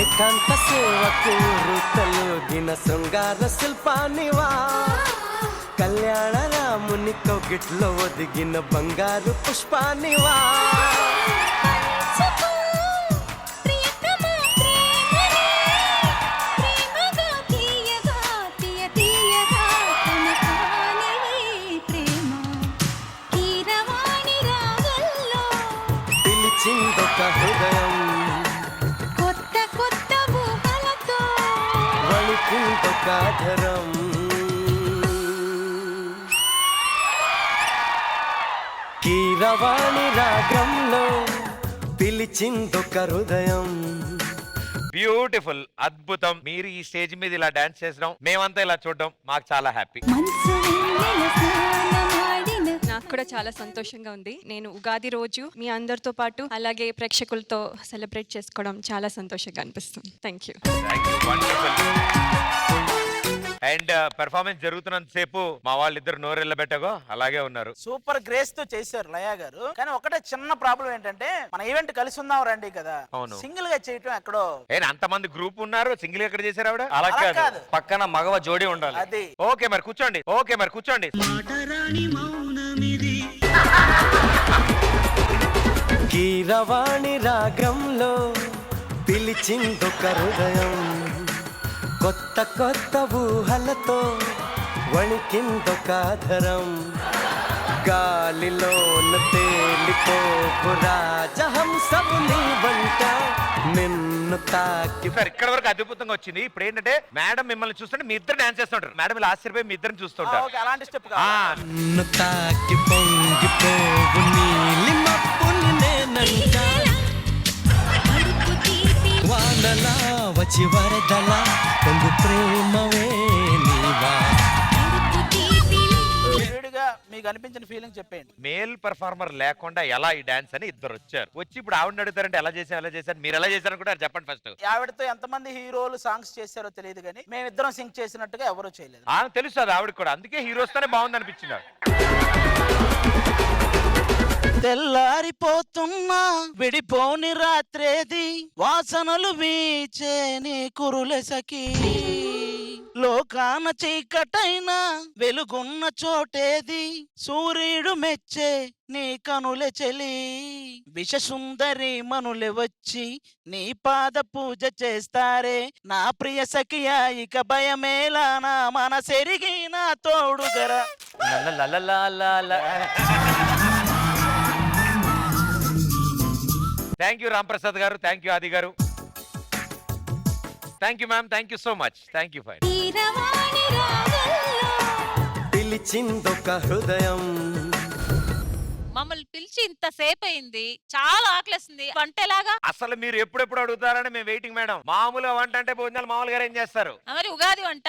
ఏకాంత సేవకు రుతలు దిన శృంగార శిల్పానివా, కళ్యాణ రాముని కౌగిట్లో ఒదిగిన బంగారు పుష్పానివా, పిలిచిందొక హృదయం వణికిందొకాధరం, కీరవాణి రాగంలో పిలిచిందొక హృదయం. బ్యూటిఫుల్, అద్భుతం. మీరు ఈ స్టేజ్ మీద ఇలా డాన్స్ చేసడం, మేమంతా ఇలా చూడడం మాకు చాలా హ్యాపీ. నాకు కూడా చాలా సంతోషంగా ఉంది. నేను ఉగాది రోజు మీ అందరితో పాటు అలాగే ప్రేక్షకులతో సెలబ్రేట్ చేసుకోవడం చాలా సంతోషంగా అనిపిస్తుంది. Thank you. అండ్ పెర్ఫార్మెన్స్ జరుగుతున్నంత సేపు మా వాళ్ళిద్దరు నోరెళ్ళబెట్టగో అలాగే ఉన్నారు. సూపర్ గ్రేస్ తో చేశారు లయ గారు. కానీ ఒకటే చిన్న ప్రాబ్లం ఏంటంటే మన ఈవెంట్ కలిసి ఉందాం రండి కదా, అవును. సింగిల్ గా చేయటం ఎక్కడో. అంతమంది గ్రూప్ ఉన్నారు, సింగిల్ ఎక్కడ చేశారు ఆవిడ? అలా అలా కాదు, కాదు. పక్కన మగవ జోడి ఉండాలి. అది ఓకే మరి కూర్చోండి, ఓకే మరి కూర్చోండి. కీరవాణి రాగంలో పిలిచిందొక హృదయం, కొత్త కొత్త ఊహలతో వణికిందొకాధరం, గాలిలోన తేలిపోకు రాజా హంసవు నీ వంట నిన్ను తాకి. సార్ ఇక్కడ వరకు అద్భుతంగా వచ్చింది. ఇప్పుడు ఏంటంటే మేడం మిమ్మల్ని చూస్తుంటే మీ ఇద్దరు డాన్స్ చేస్తుంటారు. మేడం ఇలా ఆశ్చర్యపోయి మీ ఇద్దరిని చూస్తుంటారు. అలాంటి స్టెప్ నిన్ను తాకి పొంగిపోవు నీలి మప్పుని నేనంట వానలా వచ్చి వరదలా పొంగు ప్రేమవే నీవా. మీకు అనిపించిన ఫీలింగ్ చెప్పండి. మేల్ పర్ఫార్మర్ లేకుండా ఎలా ఈ డాన్స్ అని ఇద్దరు వచ్చారు. వచ్చి ఇప్పుడు ఆవిడని అడుగుతారంటే ఎలా చేశారు మీరు ఎలా చేశారు కూడా చెప్పండి ఫస్ట్. ఆవిడతో ఎంతమంది హీరోలు సాంగ్స్ చేశారో తెలియదు కానీ మేమిద్దరం సింగ్ చేసినట్టుగా ఎవరూ చేయలేదు. తెలుస్తుంది ఆవిడ కూడా, అందుకే హీరోస్తోనే బాగుంది అనిపించింది. తెల్లారిపోతున్నా విడిపోని రాత్రేది వాసనలు వీచే నీ కురులెసకి లోకాన చీకటైనా వెలుగున్న చోటేది సూర్యుడు మెచ్చే నీ కనుల చెలి విష సుందరి మనులే వచ్చి నీ పాద పూజ చేస్తారే నా ప్రియ సఖియా ఇక భయమేలా నా మనసెరిగి నా తోడుగరా. థ్యాంక్ యూ రాంప్రసాద్ గారు, thank you Aadi garu, thank you ma'am, thank you so much, thank you fine. పిలిచిందొక హృదయం మమ్మల్ని పిలిచి ఇంతసేపు అయింది, చాలా ఆకలిస్తుంది, వంట ఎలాగా? అసలు మీరు ఎప్పుడెప్పుడు అడుగుతారని మేము వెయిటింగ్ మేడం. మామూలుగా వంట అంటే భోజనాలు మామూలుగా ఏం చేస్తారు, మరి ఉగాది వంట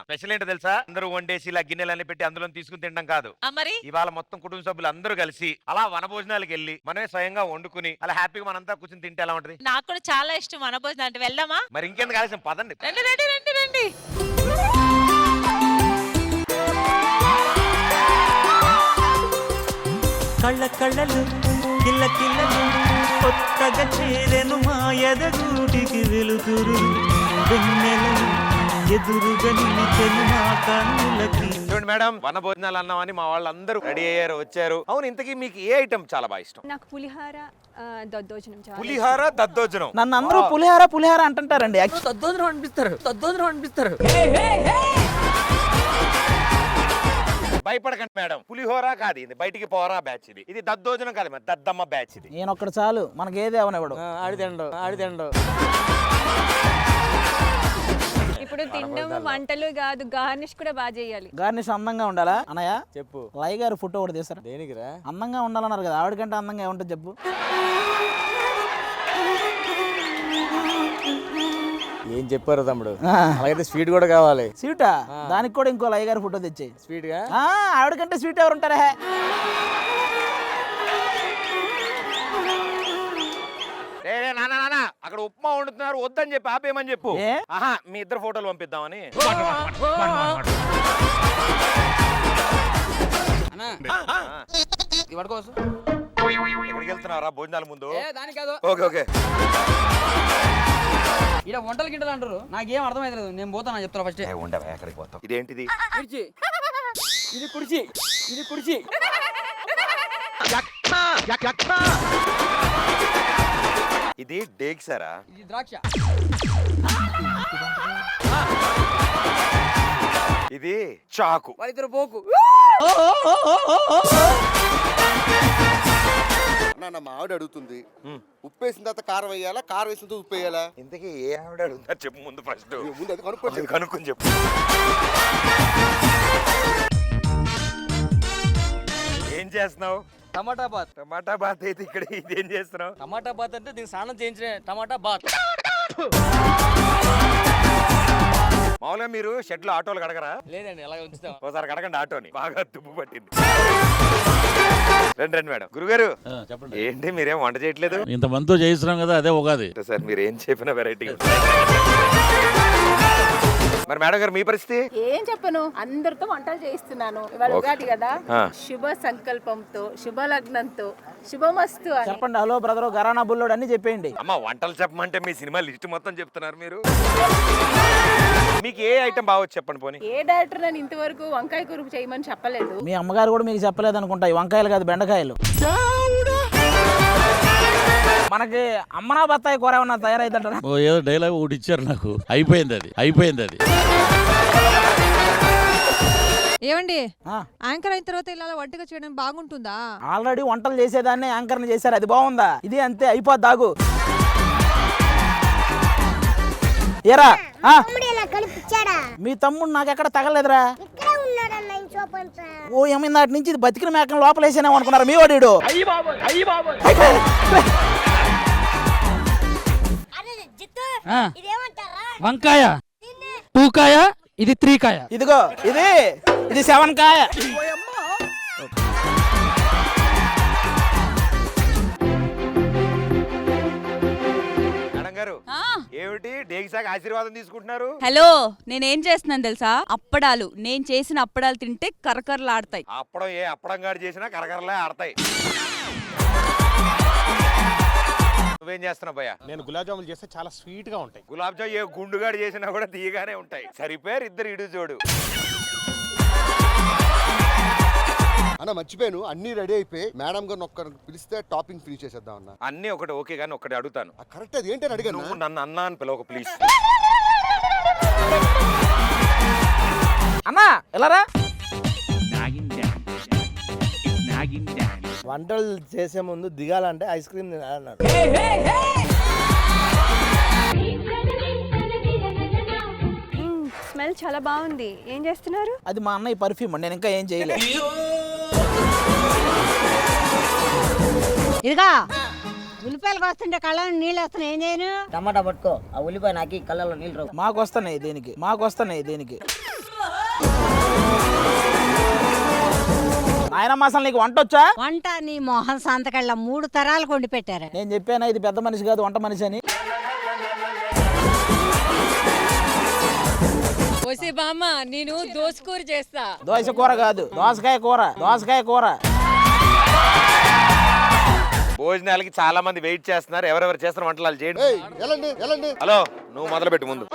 స్పెషల్ ఏంటో తెలుసా? అందరూ వండేసి ఇలా గిన్నెలన్నీ పెట్టి అందులో తీసుకుని తినడం కాదు. మరి ఇవాళ మొత్తం కుటుంబ సభ్యులు అందరూ కలిసి అలా వన భోజనాలకు వెళ్ళి మనమే స్వయంగా వండుకుని అలా హ్యాపీగా మనంతా కూర్చొని తింటే ఎలా ఉంటది? నాకు కూడా చాలా ఇష్టం వన భోజనం అంటే. వెళ్దామా? మరి ఇంకెందుకు ఆలస్యం, పదండి. రండి రండి రండి రండి. కళ్ళ కళ్ళలు కిల్ల కిల్లలు కొత్తగా చేరెను మా ఎదగూటికి వెలుతురు వెన్నెలలు ఎదురుగా నిలిచెను మా కన్నులకి. చూడండి మేడం, వన భోజనాలు అన్నామని మా వాళ్ళందరూ రెడీ అయ్యారు, వచ్చారు. అవును, ఇంతకీ మీకు ఏ ఐటమ్ చాలా బాగా ఇష్టం? నాకు పులిహార దద్దోజనం పులిహార దద్దోజనం. నన్ను అందరూ పులిహార అంటుంటారండి. దద్దోజనం అనిపిస్తారు. భయపడకండి మేడం, పులిహోర కాదు ఇది, బయటికి పోరా బ్యాచ్ ఇది. ఇది దద్దోజనం కాదు, దద్దమ్మ బ్యాచ్ ఇది. నేను ఒక్కడు చాలు, మనకి ఏది అవనివ్వడు. ఆడిదండు ఇప్పుడు తినడం వంటలు కాదు, గార్నిష్ కూడా బాగా చేయాలి. గార్నిష్ అందంగా ఉండాలా అన్నయ్య? చెప్పు. లై గారు ఫోటో ఒకటి తీసారా? దేనికిరా? అందంగా ఉండాలన్నారు కదా, ఆవిడకంటే అందంగా ఏముంటుంది చెప్పు. ఏం చెప్పారు తమ్ముడు? అలాగైతే స్వీట్ కూడా కావాలి. స్వీటా? దానికి కూడా ఇంకో లై గారు ఫోటో తెచ్చి. స్వీట్ గా ఆవిడకంటే స్వీట్ ఎవరు ఉంటారా? అక్కడ ఉప్మా వండుతున్నారు, వద్దని చెప్పి ఆపేయమని చెప్పు. మీ ఇద్దరు ఫోటోలు పంపిద్దామని. ఎక్కడికి వెళ్తున్నారా భోజనాల ముందు? ఓకే ఇలా వంటలు గింటలు అంటారు, నాకేం అర్థమైతలేదు. నేను పోతాను చెప్తాను ఫస్ట్. ఉండవా, ఎక్కడికి పోతావు? ఇదేంటిది? ఇది కుర్చీ. ఇది డేక్సారా? ఇది ద్రాక్ష. ఇది చాకు. వాళ్ళిద్దరు పోకు. నా ఆవిడ అడుగుతుంది, ఉప్పు వేసిన తర్వాత కారం వేయాలా, కారం వేసిన తర్వాత ఉప్పు వేయాలా? ఇంతకీ ఏ ఆవిడ అడుగుతా చెప్పు ముందు, ఫస్ట్ ముందు అది కనుక్కొని చెప్పు. ఏం చేస్తున్నావు? టమాటా బాత్. టమాటా బాత్ అయితే ఇక్కడ ఇదేం చేస్తున్నావు? టమాటా బాత్ అంటే దీనికి స్నానం చేయించిన టమాటా బాత్. మామూలుగా మీరు షెడ్లో ఆటోలు కడగరా? లేదండి, అలాగే ఉంచుతాం. ఒకసారి కడగండి ఆటోని, బాగా తుప్పు పట్టింది. రండి మేడం. గురుగారు చెప్పండి. ఏంటి మీరేం వంట చేయట్లేదు? ఇంతమందితో చేయిస్తున్నాం కదా, అదే ఉగాది. సార్ మీరు ఏం చెప్పిన వెరైటీ. మరి మేడం గారు మీ పరిస్థితి? ఏం చెప్పను, అందరితో వంటలు చేయిస్తున్నాను. ఇవాళ ఉగాది కదా, శుభ సంకల్పంతో, శుభ లగ్నంతో, శుభమస్తు. చెప్పండి. హలో బ్రదర్, గరానా బుల్లోడు అన్ని చెప్పేయండి. అమ్మ వంటలు చెప్పమంటే మీ సినిమా లిస్ట్ మొత్తం చెప్తున్నారు మీరు. మీకు ఏ ఐటమ్ బాగొచ్చు చెప్పండి పోనీ. ఏ డైరెక్టర్ నేను ఇంతవరకు వంకాయ కూర చేయమని చెప్పలేదు. మీ అమ్మగారు కూడా మీకు చెప్పలేదు అనుకుంటా. ఈ వంకాయలు కాదు, బెండకాయలు. మనకి అమ్మనా బత్తాయి కూర ఏమన్నా తయారైందంటారా? ఏదో డైలాగ్ ఒకటి ఇచ్చారు నాకు, అయిపోయింది అది. ఏమండి యాంకర్ అయిన తర్వాత ఇలా వంటగా చేయడం బాగుంటుందా? ఆల్రెడీ వంటలు చేసేదాన్ని యాంకర్ని చేశారు, అది బాగుందా? ఇది అంతే, అయిపోద్ది ఆగు. ఏరా మీ తమ్ముడు నాకు ఎక్కడ తగలేదురా. ఓ ఏమైంది నాటి నుంచి ఇది బతికిన మేకను లోపలేసానేమో అనుకున్నారు మీ వాడు. వంకాయ 2 కాయ, ఇది 3 కాయ. ఇదిగో ఇది 7 కాయ. మేడం గారు ఏమిటి డేగిసాకి ఆశీర్వాదం తీసుకుంటున్నారు? హలో, నేనేం చేస్తున్నాను తెలుసా? అప్పడాలు. నేను చేసిన అప్పడాలు తింటే కరకరలాడతాయి. అప్పడం ఏ అప్పడం గారు చేసినా కరకరలే ఆడతాయి. నువ్వేం చేస్తున్నావు భయ్యా? నేను గులాబ్ జాములు చేస్తే చాలా స్వీట్ గా ఉంటాయి. గులాబ్ జామ్ ఏ గుండుగాడు చేసినా కూడా తీయగానే ఉంటాయి. సరిపోయారు ఇద్దరు ఇడు చూడు. అన్న మర్చిపోయాను, అన్ని రెడీ అయిపోయి మేడం గారిని ఒక్క పిలిస్తే టాపింగ్ ఫినిష్ చేసేద్దాం అన్న. అన్ని ఒకటి ఓకే కానీ ఒకటి అడుగుతాను. కరెక్ట్, అది ఏంటని అడిగాను. నువ్వు నన్ను అన్నా అని పిలవకు ప్లీజ్. అన్నా ఎలారా? వంటలు చేసే ముందు దిగాలంటే ఐస్ క్రీమ్ తినాలన్నాడు. స్మెల్ చాలా బాగుంది. ఏం చేస్తున్నారు? అది మా అన్నయ్య పర్ఫ్యూమ్, నేను ఇంకా ఏం చేయలేదు. ఇదిగా ఉల్లిపాయలు వస్తుంటే కళ్ళలో నీళ్ళు వస్తున్నాయి, ఏం చేయను? టమాటా పట్టుకో, ఆ ఉల్లిపాయ నాకి కళ్ళలో నీళ్ళు రావు. మాకు వస్తున్నాయి దేనికి నాయనమ్మ అసలు నీకు వంట వచ్చా? వంట నీ మొహం సంతకళ్ళ 3 తరాలు కొండి పెట్టారు. నేను చెప్పానా ఇది పెద్ద మనిషి కాదు వంట మనిషి అని. ఓసే బామ్మ, నేను దోసకూర చేస్తా. దోస కూర కాదు, దోసకాయ కూర. భోజనాలకి చాలా మంది వెయిట్ చేస్తున్నారు. ఎవరెవరు చేస్తున్న వంటలు చేయండి. హలో, నువ్వు మొదలు పెట్టు ముందు.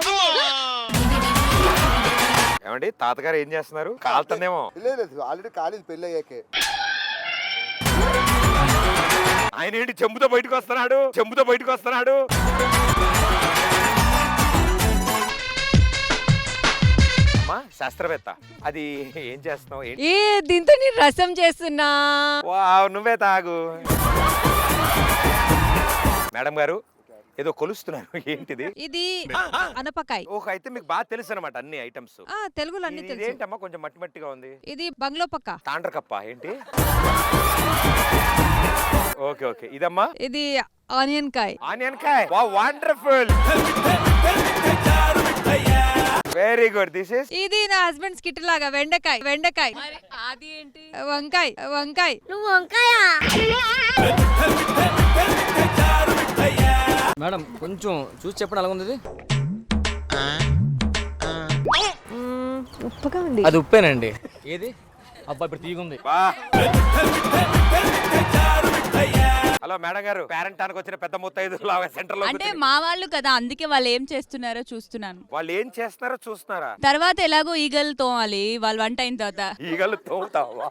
ఏమండి తాతగారు ఏం చేస్తున్నారు? కాలుతుందేమో. లేదు, ఆల్రెడీ కాలేదు పెళ్లి అయ్యాకే. ఆయన ఏంటి చెంబుతో బయటకు వస్తున్నాడు? అమ్మా శాస్త్రవేత్త, అది ఏం చేస్తున్నావు? దీంతో నేను రసం చేస్తున్నా. వావ్, నువ్వే తాగు. మేడం గారు ఏదో కొలుస్తున్నారు, ఏంటిది? ఇది అనపకాయ. ఓహో, అయితే మీకు బాగా తెలుసు అనమాట అన్ని ఐటమ్స్. తెలుగులో అన్ని తెలుసు. ఏంటమ్మా కొంచెం మట్టిగా ఉంది? ఇది బంగ్లో పక్క. తాండ్రకప్ప ఏంటి? ఓకే. ఇదమ్మా? ఇది ఆనియన్ కాయ. Wow, wonderful, very good. This is ఇది నా హస్బెండ్ స్కిట్ లాగా వెండకాయ. అది ఏంటి? వంకాయ. నువ్వు వంకాయ? మేడం కొంచెం చూసి చెప్పండి, అలాగ ఉంది. ఉప్పుగా ఉంది. అది ఉప్పేనండి. ఏది? అబ్బా ఇప్పుడు తీగుంది. హలో మేడం గారు, పేరెంటానికి వచ్చిన పెద్ద ముత్తైదు సెంటర్ లో అంటే మా వాళ్ళు కదా, అందుకే వాళ్ళు ఏం చేస్తున్నారో చూస్తున్నాను. వాళ్ళు ఏం చేస్తున్నారో చూస్తున్నారా? తర్వాత ఎలాగో ఈగలు తోమాలి వాళ్ళు వంట అయిన తర్వాత. ఈగలు తోముతావా?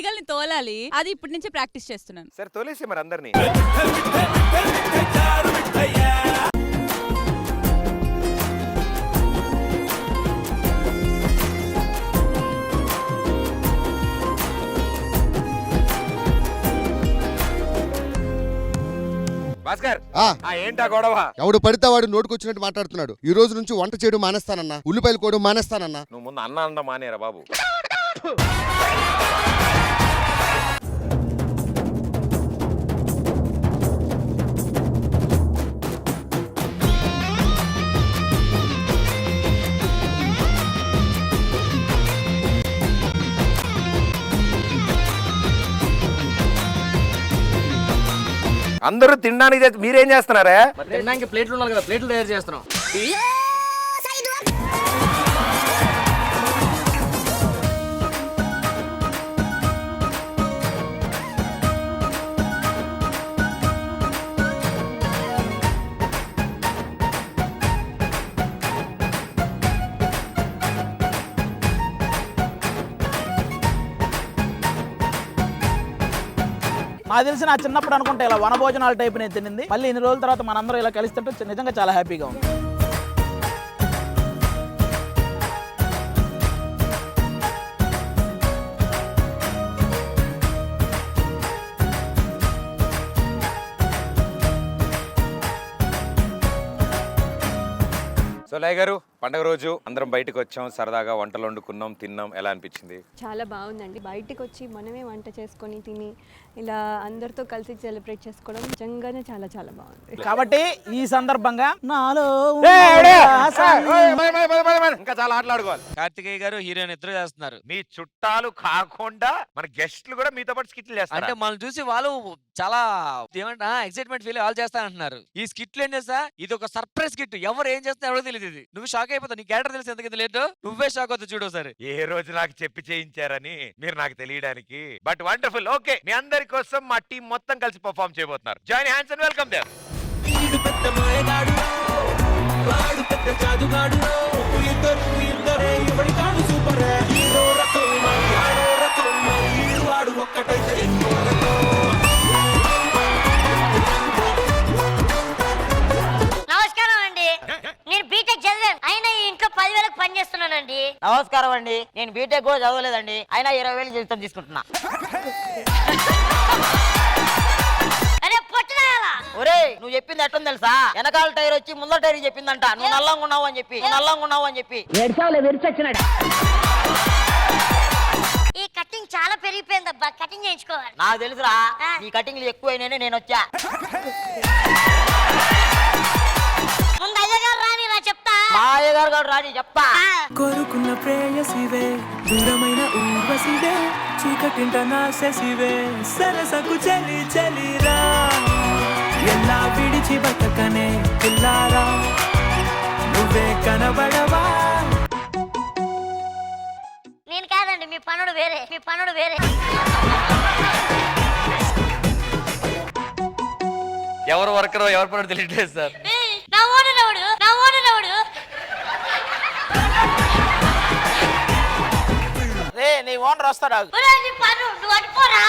ఈగల్ని తోలాలి, అది ఇప్పటి నుంచి ప్రాక్టీస్ చేస్తున్నాను. సరే తోలేసి మరి అందరినీ. భాస్కర్, ఏంటా గొడవ? ఎవడు పడితే వాడు నోటుకొచ్చినట్టు మాట్లాడుతున్నాడు. ఈ రోజు నుంచి వంట చేయడం మానేస్తానన్నా, ఉల్లిపాయలు కోయడం మానేస్తానన్నా. నువ్వు ముందు అన్న మానేరా బాబు. అందరూ తినడానికి మీరేం చేస్తున్నారా? తినడానికి ప్లేట్లు ఉండాలి కదా, ప్లేట్లు తయారు చేస్తున్నాం. నాకు తెలిసి నా చిన్నప్పుడు అనుకుంటే ఇలా వనభోజనాల టైప్ నేను తినింది. మళ్ళీ ఇన్ని రోజుల తర్వాత మనందరం ఇలా కలిస్తుంటే నిజంగా చాలా హ్యాపీగా ఉంది. లయ గారు, పండగ రోజు అందరం బయటకు వచ్చాం, సరదాగా వంటలు వండుకున్నాం, తిన్నాం, ఎలా అనిపించింది? చాలా బాగుందండి. బయటికి వచ్చి మనమే వంట చేసుకొని తిని ఇలా అందరితో కలిసి సెలబ్రేట్ చేసుకోవడం నిజంగానే చాలా చాలా బాగుంది. కాబట్టి ఈ సందర్భంగా నాలో ఇంకా చాలా ఆటలాడుకోవాలి. కార్తికేయ గారు హీరోయిన్ ఇద్దరు చేస్తున్నారు. మీ చుట్టాలు కాకుండా మన గెస్ట్లు కూడా మీతో పాటు స్కిట్లు చేస్తారు. అంటే మనం చూసి వాళ్ళు చాలా ఏమంటా ఎక్సైట్మెంట్ ఫీల్ వాళ్ళు చేస్తానంటున్నారు. ఈ స్కిట్లు ఏం చేస్తా, ఇది ఒక సర్ప్రైజ్ స్కిట్. ఎవరు ఏం చేస్తా ఎవరో తెలియదు. ఇది నువ్వు షాక్ అయిపోతావు. నీ క్యారెక్టర్ తెలిసి ఎందుకు లేదు, నువ్వే షాక్ అవుతావు. చూడు ఒకసారి. ఏ రోజు నాకు చెప్పి చేయించారని మీరు నాకు తెలియడానికి. But wonderful. ఓకే, మీ అందరి కోసం మా టీం మొత్తం కలిసి పర్ఫార్మ్ చేయబోతున్నారు. Join hands and welcome there. నమస్కారం అండి, నేను బీటెక్ చదివాను, అయినా ఈ ఇంట్లో 10,000కు పని చేస్తున్నానండి. నమస్కారం అండి, నేను బీటెక్ కూడా చదవలేదండి, అయినా 20,000 జీతం తీసుకుంటున్నా. ఒరే, నువ్వు చెప్పింది ఎట్టుంది తెలుసా? వెనకాల టైర్ వచ్చి ముందర టైర్ చెప్పిందంట నువ్వు నల్లంగా ఉన్నావు అని చెప్పి. ఈ కటింగ్ చాలా పెరిగిపోయిందబ్బా, కటింగ్ చేయించుకోవాలి. నాకు తెలుసురా, నీ కటింగ్లు ఎక్కువైనానే నేను వచ్చా. ముందు అయ్యగారు రాని రా చెప్తా. మా అయ్యగారు గారు రాని చెప్తా. కోరుకున్న ప్రేయసివే, దూరమైన ఊర్వశివే, చీకటింట నాశసివే, సరసకు చలి చలిరా, ఎలా విడిచి బతకనే పిల్లారా, నువ్వే కనబడవా. నేను కాదండి, మీ పనుడు వేరే, మీ పనుడు వేరే. ఎవరు వర్కరో ఎవరు పనుడు తెలియట్లేదు సార్. నా ఓనరవుడు, నా ఓనరవుడు. రే, నీ ఓనర్ వస్తాడు. నీ పను నువ్వు అటుపోరా.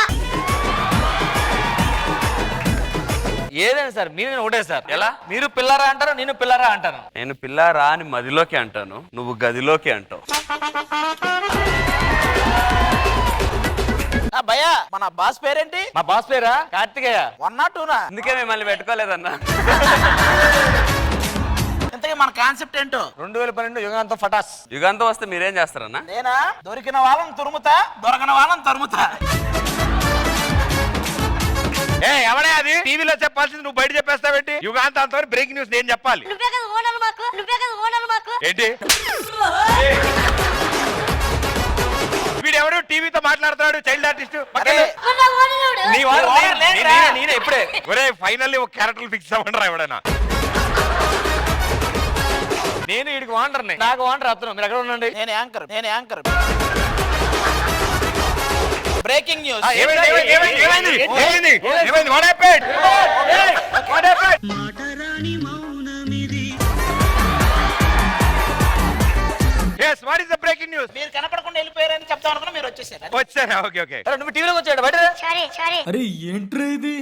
ఏదైనా సార్ మీరు నేను ఒకటే సార్. ఎలా మీరు పిల్లరా అంటారు, నేను పిల్లరా అంటాను. నేను పిల్లారా అని మదిలోకి అంటాను, నువ్వు గదిలోకి అంటావు. భయ్యా, మన బాస్ పేరేంటి? మా బాస్ పేరా కార్తికేయ. 1 or 2 అందుకే మిమ్మల్ని పెట్టుకోలేదన్నా. ఇంతకీ మన కాన్సెప్ట్ ఏంటో? 2012 యుగాంతం ఫటాస్. యుగాంతం వస్తే మీరేం చేస్తారన్నా? నేనా దొరికిన వాళ్ళని తురుముతా, దొరకని వాళ్ళని తరుముతా. ఎవడే అది? టీవీలో చెప్పాల్సింది నువ్వు బయట చెప్పేస్తావేంటి? యుగాంతంతో బ్రేకింగ్ న్యూస్ నేను చెప్పాలి. నువ్వే కదా ఓనర్ మాకు, నువ్వే కదా ఓనర్ మాకు. ఏంటి వీడెవడు టీవీతో మాట్లాడుతున్నాడు? Child artist. నేనే ఇప్పుడే. ఒరే, ఫైనల్లీ ఒక క్యారెక్టర్ ఫిక్స్ అవ్వండి ఎవడైనా. నేను వీడికి వాండర్ని, నాకు వాండర్ అతను. మీరు ఎక్కడ ఉండండి. నేను anchor. Breaking news. What is the breaking news? మీరు కనపడకుండా వెళ్ళిపోయారని చెప్తాను అనుకున్నా, మీరు వచ్చేసారా? వచ్చారా? ఓకే. నువ్వు టీవీలోకి వచ్చాడు బయట. అరే ఏంట్రా ఇది?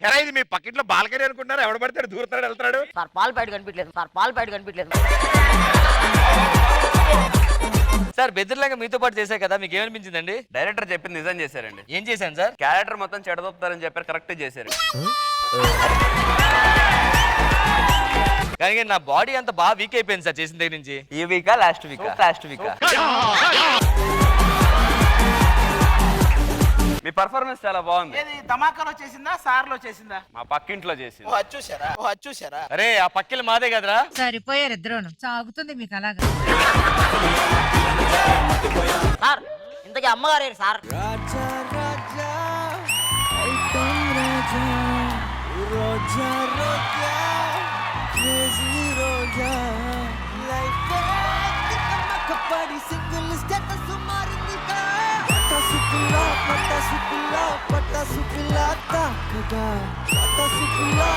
ఎలా ఇది మీ పక్కింట్లో బాల్కనీ అనుకుంటున్నారు? ఎవడ పడతాడు, దూరతాడు, వెళ్తాడు. సార్ పాలు ప్యాడ్ కనిపించలేదు, సార్ పాలు ప్యాడ్ కనిపించలేదు. సార్ బెదిరిలాగా మీతో పాటు చేశా కదా, మీకు ఏమనిపించిందండి? డైరెక్టర్ చెప్పింది నిజం చేశారండి. ఏం చేశాను సార్? క్యారెక్టర్ మొత్తం చెడదొప్పుతారని చెప్పారు, కరెక్ట్ చేశారు. కానీ నా బాడీ అంతా బాగా వీక్ అయిపోయింది సార్ చేసిన దగ్గర నుంచి. ఈ వీకా లాస్ట్ వీకా? లాస్ట్ వీకా. మీ పర్ఫార్మెన్స్ చాలా బాగుంది. ఏది ధమాకాలో చేసిందా, సార్లో చేసిందా? మా పక్కింట్లో చేసింది. ఓ అది చూసారా? అరే ఆ పక్కిలు మాదే కదరా. సరిపోయారు ఇద్దరును, సాగుతుంది మీకు అలాగా. సార్ ఇంతకీ అమ్మగారు సార్? రాజా రాజా ఐటం రాజా, రోజా రోజా క్రేజీ రోజా, లైఫ్ కప్పడి సింగిల్ స్టేటస్ మారిందిగా, పటాసుకులా పటాసుకులా పటాసుకులా తాకగా, పటాసుకులా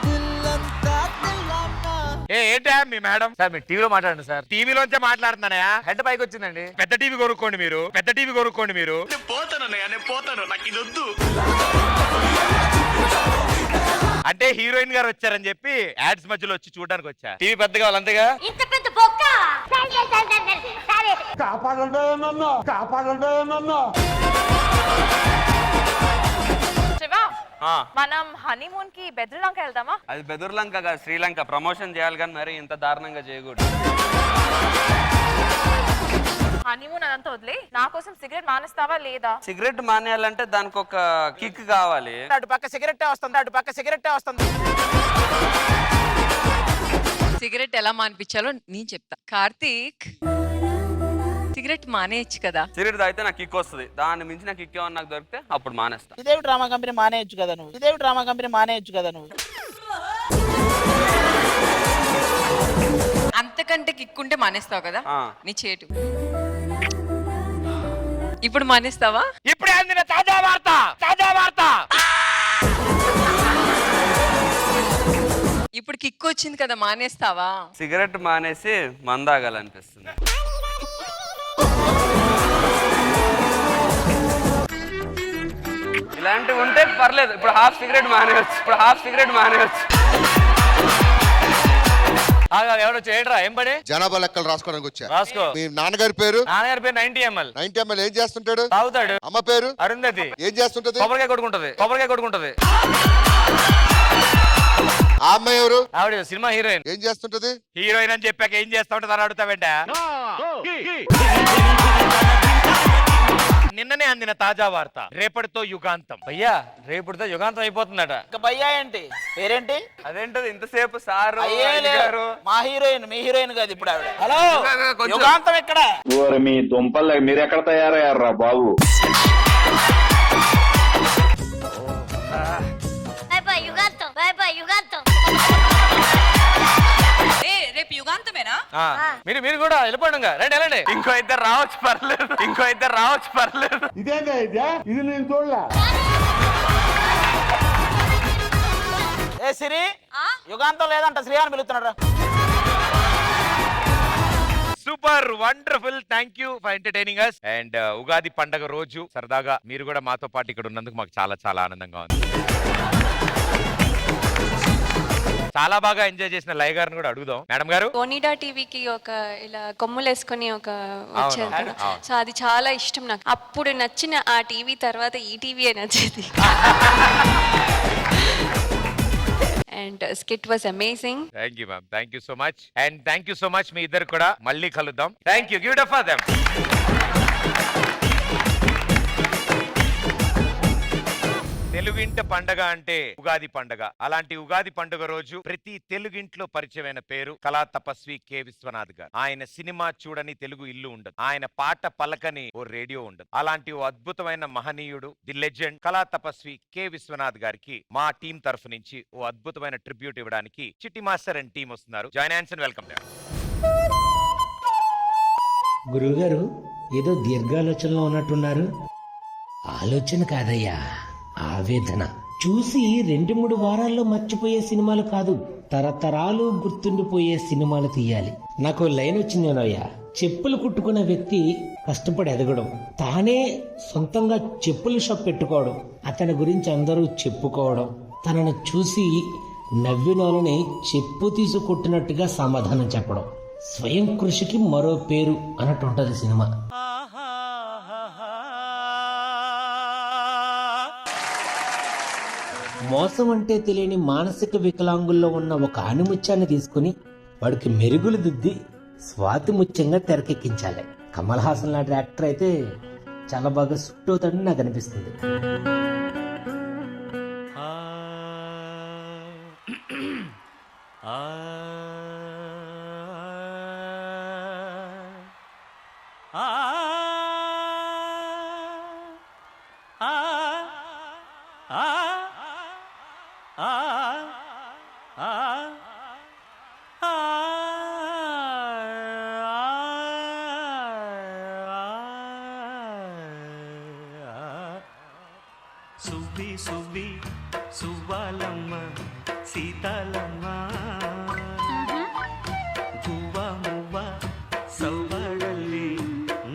దిల్లంతా తెల్లన్నా. ఏంటా మీ మేడం? సార్ మీరు టీవీలో మాట్లాడండి సార్. టీవీలోంచే మాట్లాడుతున్నానయా? హెడ్ పైకి వచ్చిందండి. పెద్ద టీవీ కొనుక్కోండి మీరు. పోతాను, నాకు ఇది వద్దు. అంటే హీరోయిన్ గారు వచ్చారని చెప్పి యాడ్స్ మధ్యలో వచ్చి చూడడానికి వచ్చా. టీవీ పెద్దగా వాళ్ళు అంతేగా. ఇంత పెద్ద బొక్క. శివ మనం హనీమూన్ కి బెద్రలంక వెళ్దామా? అది బెదుర్లంక కాదు, శ్రీలంక. ప్రమోషన్ చేయాలి కానీ మరి ఇంత దారుణంగా చేయకూడదు. హనీమూన్ అదంతా వదిలే, నా కోసం సిగరెట్ మానేస్తావా లేదా? సిగరెట్ మానేయాలంటే దానికి ఒక కిక్ కావాలి. అటు పక్క సిగరెట్టే వస్తుంది, అటు పక్క సిగరెట్టే వస్తుంది. సిగరెట్ ఎలా మానిపించాలో నేను చెప్తా. కార్తీక్, సిగరెట్ మానేయచ్చు కదా. సిగరెట్ తాగితే నాకు కిక్ వస్తుంది, దాన్ని మించి నాకు కిక్ ఏమన్నా నాకు దొరికితే అప్పుడు మానేస్తా. ఇదేవి డ్రామా కంపెనీ మానేయచ్చు కదా నువ్వు, ఇదేవి డ్రామా కంపెనీ మానేయచ్చు కదా నువ్వు. అంతకంటే కిక్ ఉంటే మానేస్తావు కదా నీ చేటు. ఇప్పుడు మానేస్తావా? ఇప్పుడే అందిన తాజా వార్త, తాజా వార్త. ఇప్పుడు కిక్ వచ్చింది కదా, మానేస్తావా? సిగరెట్ మానేసి మందాగాలనిపిస్తుంది. ఇలాంటివి ఉంటే పర్లేదు. ఇప్పుడు హాఫ్ సిగరెట్ మానేయచ్చు. ఎవరు చేయడరా? ఏం పని? జనాభా లెక్కలు రాసుకోవడానికి వచ్చా. రాసుకో. మీ నాన్నగారి పేరు? నాన్నగారి పేరు 90 ml. 90 ml ఏం చేస్తుంటాడు? తాగుతాడు. అమ్మ పేరు? అరుంధతి. ఏం చేస్తుంటది? కొబ్బరికాయ కొట్టుకుంటది. ఆ అమ్మాయి ఎవరు? ఆవిడ సినిమా హీరోయిన్. ఏం చేస్తుంటది? హీరోయిన్ అని చెప్పాక ఏం చేస్తా ఉంటుంది అని అడుగుతావేంట? నిన్ననే అందిన తాజా వార్త, రేపటితో యుగాంతం. భయ్యా, రేపటితో యుగాంతం అయిపోతుందట. ఇంకా భయ్యా ఏంటి? పేరేంటి? అదేంటది ఇంతసేపు సారు మా హీరోయిన్, మీ హీరోయిన్ కాదు ఇప్పుడు ఆవిడ. హలో, యుగాంతం ఎక్కడ? మీ దుంపలు మీరు ఎక్కడ తయారయ్యారా బాబు? రేపు యుగాంతమేనా? మీరు కూడా వెళ్ళిపోండి. రండి వెళ్ళండి. ఇంకో ఇద్దరు రావచ్చు పర్లేదు. ఇదేందా ఇది నేను చూడలే. ఏ సిరి, యుగాంతం లేదంట, శ్రీ అని పిలుస్తున్నాడు. Super wonderful, thank you for entertaining us. And Ugadi పండగ రోజు సరదాగా మీరు కూడా మాతో పాటు ఇక్కడ ఉన్నందుకు మాకు చాలా చాలా ఆనందంగా ఉంది. చాలా బాగా ఎంజాయ్ చేసిన లయ గారిని కూడా అడుగుదాం. మేడం గారు, ఓనిడా టీవీకి ఒక ఇలా కొమ్ములు వేసుకొని ఒక వచ్చారు కదా, సో అది చాలా ఇష్టం నాకు. అప్పుడు నచ్చిన ఆ టీవీ తర్వాత ఈ టీవీ నచ్చేది. And skit was amazing. Thank you ma'am, thank you so much. And thank you so much మీ ఇద్దరు కూడా. మళ్ళీ కలుద్దాం. Thank you. Give it up for them. తెలుగింట పండగ అంటే ఉగాది పండగ. అలాంటి ఉగాది పండుగ రోజు ప్రతి తెలుగింట్లో పరిచయమైన పేరు కళా తపస్వి కె విశ్వనాథ్ గారు. ఆయన సినిమా చూడని తెలుగు ఇల్లు ఉండదు, ఆయన పాట పలకని ఓ రేడియో ఉండదు. అలాంటి ఓ అద్భుతమైన మహనీయుడు, ది లెజెండ్ కళా తపస్వి కె విశ్వనాథ్ గారికి మా టీం తరఫు నుంచి ఓ అద్భుతమైన ట్రిబ్యూట్ ఇవ్వడానికి చిట్టి మాస్టర్ అండ్ టీం వస్తున్నారు. Join hands and welcome. గురువుగారు ఏదో దీర్ఘాలోచనలో ఉన్నట్టున్నారు. ఆలోచన కాదయ్యా, ఆవేదన. చూసి 2-3 వారాల్లో మర్చిపోయే సినిమాలు కాదు, తరతరాలు గుర్తుండిపోయే సినిమాలు తీయాలి. నాకు లైన్ వచ్చిందేనయ్యా. చెప్పులు కుట్టుకున్న వ్యక్తి కష్టపడి ఎదగడం, తానే సొంతంగా చెప్పుల షాప్ పెట్టుకోవడం, అతని గురించి అందరూ చెప్పుకోవడం, తనను చూసి నవ్వినోళ్ళని చెప్పు తీసుకొట్టినట్టుగా సమాధానం చెప్పడం, స్వయం కృషికి మరో పేరు అన్నట్టు ఉంటది సినిమా. మోసం అంటే తెలియని మానసిక వికలాంగుల్లో ఉన్న ఒక ఆనిముత్యాన్ని తీసుకుని వాడికి మెరుగులు దిద్ది స్వాతి ముత్యంగా తెరకెక్కించాలి. కమల్ హాసన్ లాంటి యాక్టర్ అయితే చాలా బాగా సూట్ అవుతాడని నాకు అనిపిస్తుంది. సువ్వి సువ్వి సువ్వాలమ్మ సీతాలమ్మ గువ్వ మువ్వ సవ్వడల్లి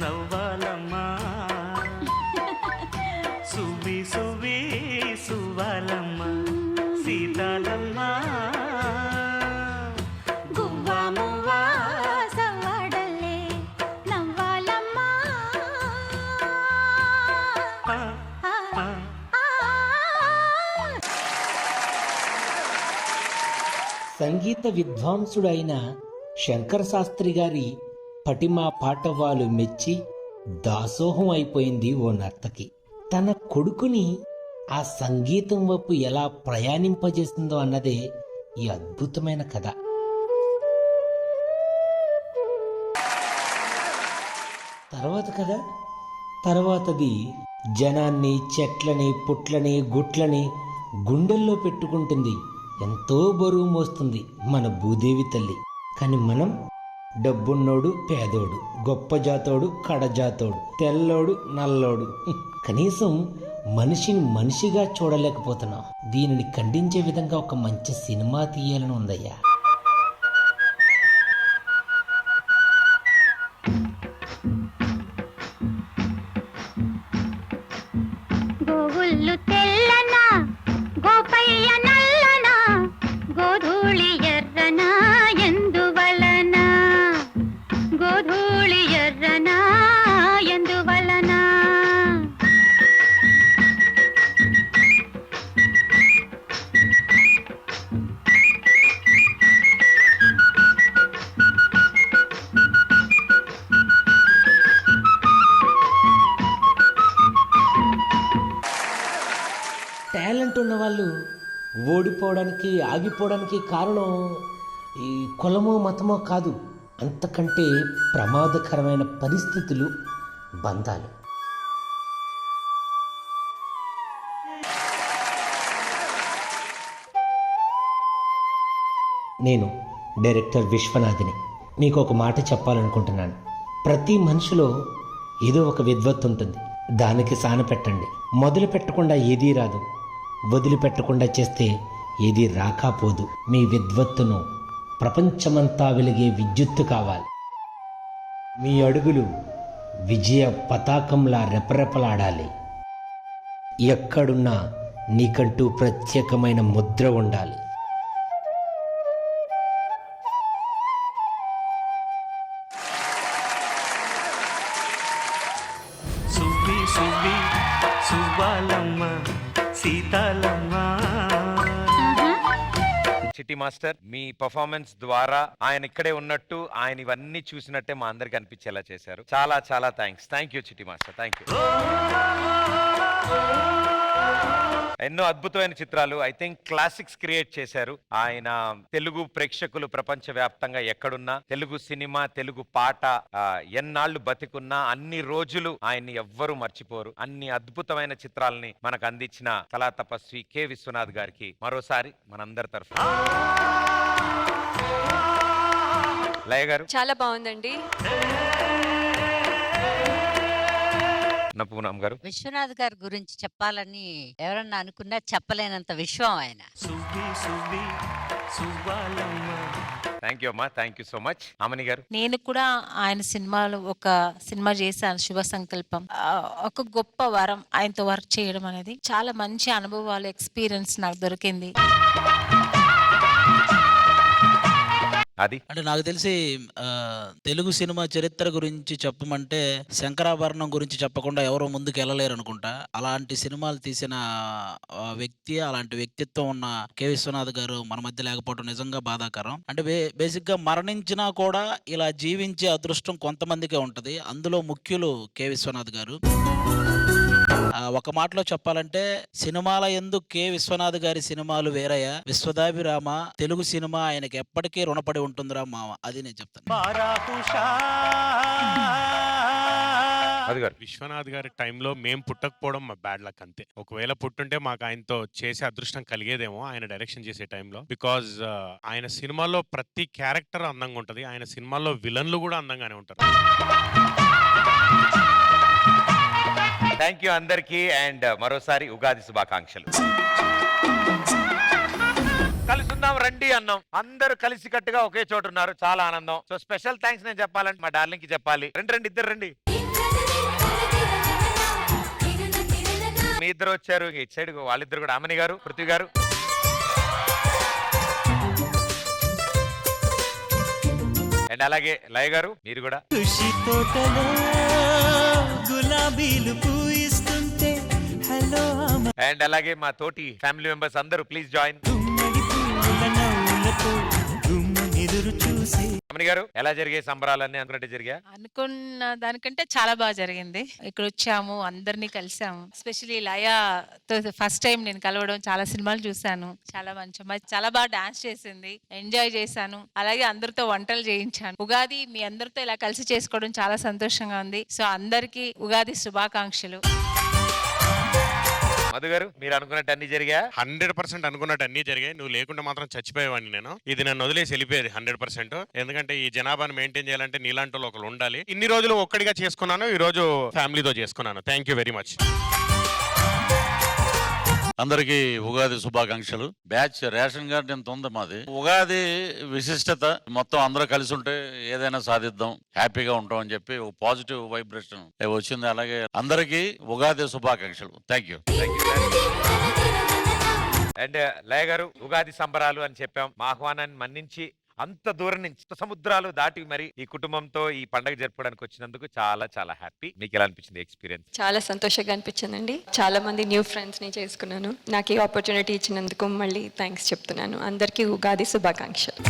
నవ్వాలమ్మ సువ్వి సువ్వి సువ్వాలమ్మ సీతాలమ్మ గువ్వ మువ్వ సవ్వడల్లి నవ్వాలమ్మ. సంగీత విద్వాంసుడైన శంకర శాస్త్రి గారి పటిమా పాటవాలు మెచ్చి దాసోహం అయిపోయింది ఓ నర్తకి. తన కొడుకుని ఆ సంగీతం వైపు ఎలా ప్రయాణింపజేస్తుందో అన్నదే ఈ అద్భుతమైన కథ. తర్వాతది జనాన్ని, చెట్లని, పుట్లని, గుట్లని గుండెల్లో పెట్టుకుంటుంది. ఎంతో బరువు మోస్తుంది మన భూదేవి తల్లి. కానీ మనం డబ్బున్నోడు, పేదోడు, గొప్ప జాతోడు, కడజాతోడు, తెల్లోడు, నల్లోడు, కనీసం మనిషిని మనిషిగా చూడలేకపోతున్నాం. దీనిని ఖండించే విధంగా ఒక మంచి సినిమా తీయాలని ఉందయ్యా. గోవుళ్ళు తెల్లనా, గోపయ్య నల్లనా, గోధూళి ఎర్రనా ఎందువలన, గోధూళి ఎర్రనా ఎందువలన. టాలెంట్ ఉన్న వాళ్ళు ఓడిపోవడానికి, ఆగిపోవడానికి కారణం ఈ కులమో మతమో కాదు, అంతకంటే ప్రమాదకరమైన పరిస్థితులు, బంధాలు. నేను డైరెక్టర్ విశ్వనాథ్ని. మీకు ఒక మాట చెప్పాలనుకుంటున్నాను. ప్రతి మనిషిలో ఏదో ఒక విద్వత్తు ఉంటుంది. దానికి సాన పెట్టండి. మొదలు పెట్టకుండా ఏదీ రాదు, వదిలిపెట్టకుండా చేస్తే ఏదీ రాకపోదు. మీ విద్వత్తును ప్రపంచమంతా వెలిగే విద్యుత్తు కావాలి. మీ అడుగులు విజయ పతాకంలా రెపరెపలాడాలి. ఎక్కడున్నా నీకంటూ ప్రత్యేకమైన ముద్ర ఉండాలి. సువ్వి సువ్వి సువ్వాలమ్మ సీతాలమ్మ. చిట్టి మాస్టర్, మీ పర్ఫార్మెన్స్ ద్వారా ఆయన ఇక్కడే ఉన్నట్టు, ఆయన ఇవన్నీ చూసినట్టే మా అందరికి అనిపించేలా చేశారు. చాలా చాలా థ్యాంక్స్. థ్యాంక్ యూ చిట్టి మాస్టర్, థ్యాంక్ యూ. ఎన్నో అద్భుతమైన చిత్రాలు, ఐ థింక్ క్లాసిక్స్ క్రియేట్ చేశారు ఆయన. తెలుగు ప్రేక్షకులు ప్రపంచ వ్యాప్తంగా ఎక్కడున్నా తెలుగు సినిమా, తెలుగు పాట ఎన్నాళ్ళు బతికున్నా అన్ని రోజులు ఆయన్ని ఎవ్వరూ మర్చిపోరు. అన్ని అద్భుతమైన చిత్రాలని మనకు అందించిన కళా తపస్వి కె విశ్వనాథ్ గారికి మరోసారి మనందరి తరఫున. లయ గారు, చాలా బాగుందండి. పూనమ్ గారు, విశ్వనాథ్ గారి గురించి చెప్పాలని ఎవరన్నా అనుకున్నా చెప్పలేనంత విశ్వం ఆయన. థ్యాంక్ యూ అమ్మా, థ్యాంక్ యూ సో మచ్. అమని గారు, నేను కూడా ఆయన సినిమాలో ఒక సినిమా చేశాను, శుభ సంకల్పం. ఒక గొప్ప వరం ఆయనతో వర్క్ చేయడం అనేది. చాలా మంచి అనుభవాలు, ఎక్స్పీరియన్స్ నాకు దొరికింది. అది అంటే నాకు తెలిసి తెలుగు సినిమా చరిత్ర గురించి చెప్పమంటే శంకరాభరణం గురించి చెప్పకుండా ఎవరో ముందుకు వెళ్ళలేరు అనుకుంటా. అలాంటి సినిమాలు తీసిన వ్యక్తి, అలాంటి వ్యక్తిత్వం ఉన్న కె విశ్వనాథ్ గారు మన మధ్య లేకపోవడం నిజంగా బాధాకరం. అంటే బేసిక్ గా మరణించినా కూడా ఇలా జీవించే అదృష్టం కొంతమందికే ఉంటది. అందులో ముఖ్యులు కె విశ్వనాథ్ గారు. ఒక మాటలో చెప్పాలంటే సినిమాల యందు కె విశ్వనాథ్ గారి సినిమాలు వేరయ్య. విశ్వదాభిరామ తెలుగు సినిమా ఆయనకి ఎప్పటికీ రుణపడి ఉంటుందిరా మామ. అది నేను చెప్తాను. విశ్వనాథ్ గారి టైంలో మేము పుట్టకపోవడం మా బ్యాడ్ లక్ అంతే. ఒకవేళ పుట్టుంటే మాకు ఆయనతో చేసే అదృష్టం కలిగేదేమో ఆయన డైరెక్షన్ చేసే టైంలో. బికాజ్ ఆయన సినిమాలో ప్రతి క్యారెక్టర్ అందంగా ఉంటది. ఆయన సినిమాల్లో విలన్లు కూడా అందంగానే ఉంటారు. థ్యాంక్ యూ అందరికీ. అండ్ మరోసారి ఉగాది శుభాకాంక్షలు. కలుసుందాం రండి అన్నాం, అందరూ కలిసి కట్టుగా ఒకే చోట ఉన్నారు, చాలా ఆనందం. సో స్పెషల్ థ్యాంక్స్ నేను చెప్పాలంటే మా డార్లింగ్ కి చెప్పాలి. రండి ఇద్దరు రండి. మీ ఇద్దరు వచ్చారు, ఇటు సైడ్ వాళ్ళిద్దరు కూడా, అమని గారు, పృథ్వీ గారు. అండ్ అలాగే లయ గారు, మీరు కూడా. కృషి తోటలో గులాబీలు పూయిస్తుంటే హలో. అండ్ అలాగే మా తోటి ఫ్యామిలీ మెంబర్స్ అందరూ ప్లీజ్ జాయిన్. గుమ్మడి పూల నవ్వులతో ఎదురు చూసే రమణి గారు ఎలా జరిగే సంబరాలన్నీ అనుకున్నట్టు జరిగా? అనుకున్న దానికంటే చాలా బాగా జరిగింది. ఇక్కడ వచ్చాము, అందరినీ కలిసాము. ఎస్పెషల్లీ లయాతో ఫస్ట్ టైం నేను కలవడం, చాలా సినిమాలు చూశాను. చాలా మంచి అమ్మాయి, చాలా బాగా డాన్స్ చేసింది, ఎంజాయ్ చేశాను. అలాగే అందరితో వంటలు చేయించాను. ఉగాది మీ అందరితో ఇలా కలిసి చేసుకోవడం చాలా సంతోషంగా ఉంది. సో అందరికీ ఉగాది శుభాకాంక్షలు. మధు గారు మీరు అనుకున్నట్టు అన్ని జరిగా? 100% అనుకున్నట్టు అన్ని జరిగాయి. నువ్వు లేకుండా మాత్రం చచ్చిపోయేవాడిని నేను. ఇది నన్ను వదిలేసి వెళ్ళిపోయేది 100%. ఎందుకంటే ఈ జనాభాను మెయింటైన్ చేయాలంటే నీలాంటి వాళ్ళు ఒకరు ఉండాలి. ఇన్ని రోజులు ఒక్కడిగా చేసుకున్నాను, ఈ రోజు ఫ్యామిలీతో చేసుకున్నాను. Thank you very much. అందరికీ ఉగాది శుభాకాంక్షలు. బ్యాచ్ రేషన్ కార్డు ఎంత ఉంది మాది. ఉగాది విశిష్టత మొత్తం అందరూ కలిసి ఉంటే ఏదైనా సాధిద్దాం, హ్యాపీగా ఉంటాం అని చెప్పి ఒక పాజిటివ్ వైబ్రేషన్ వచ్చింది. అలాగే అందరికీ ఉగాది శుభాకాంక్షలు. Thank you. అండ్ లయ గారు, ఉగాది సంబరాలు అని చెప్పాం. మా ఆహ్వానాన్ని మన్నించి అంత దూరం నుంచి సముద్రాలు దాటి మరి ఈ కుటుంబంతో ఈ పండుగ జరుపుకోవడానికి వచ్చినందుకు చాలా చాలా హ్యాపీ. మీకు ఎలా అనిపించింది ఎక్స్పీరియన్స్? చాలా సంతోషంగా అనిపించిందండి. చాలా మంది న్యూ ఫ్రెండ్స్ ని చేసుకున్నాను. నాకు ఈ ఆపర్చునిటీ ఇచ్చినందుకు మళ్ళీ థ్యాంక్స్ చెప్తున్నాను. అందరికీ ఉగాది శుభాకాంక్షలు.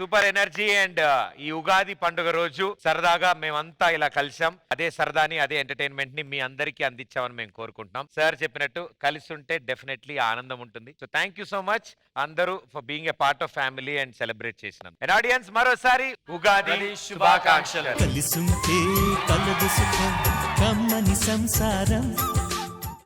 Super energy. అండ్ ఈ ఉగాది పండుగ రోజు సరదాగా మేమంతా ఇలా కలిసాం. అదే సరదాని, అదే ఎంటర్టైన్మెంట్ ని మీ అందరికీ అందించామని మేము కోరుకుంటున్నాం. సార్ చెప్పినట్టు కలిసి ఉంటే డెఫినెట్లీ ఆనందం ఉంటుంది. So thank you so much అందరూ for being a part of family and celebrate చేసినాం. అండ్ ఆడియన్స్ మరోసారి ఉగాది శుభాకాంక్షలు. కలిసుంటే కలదు సుఖం కమ్మని సంసారం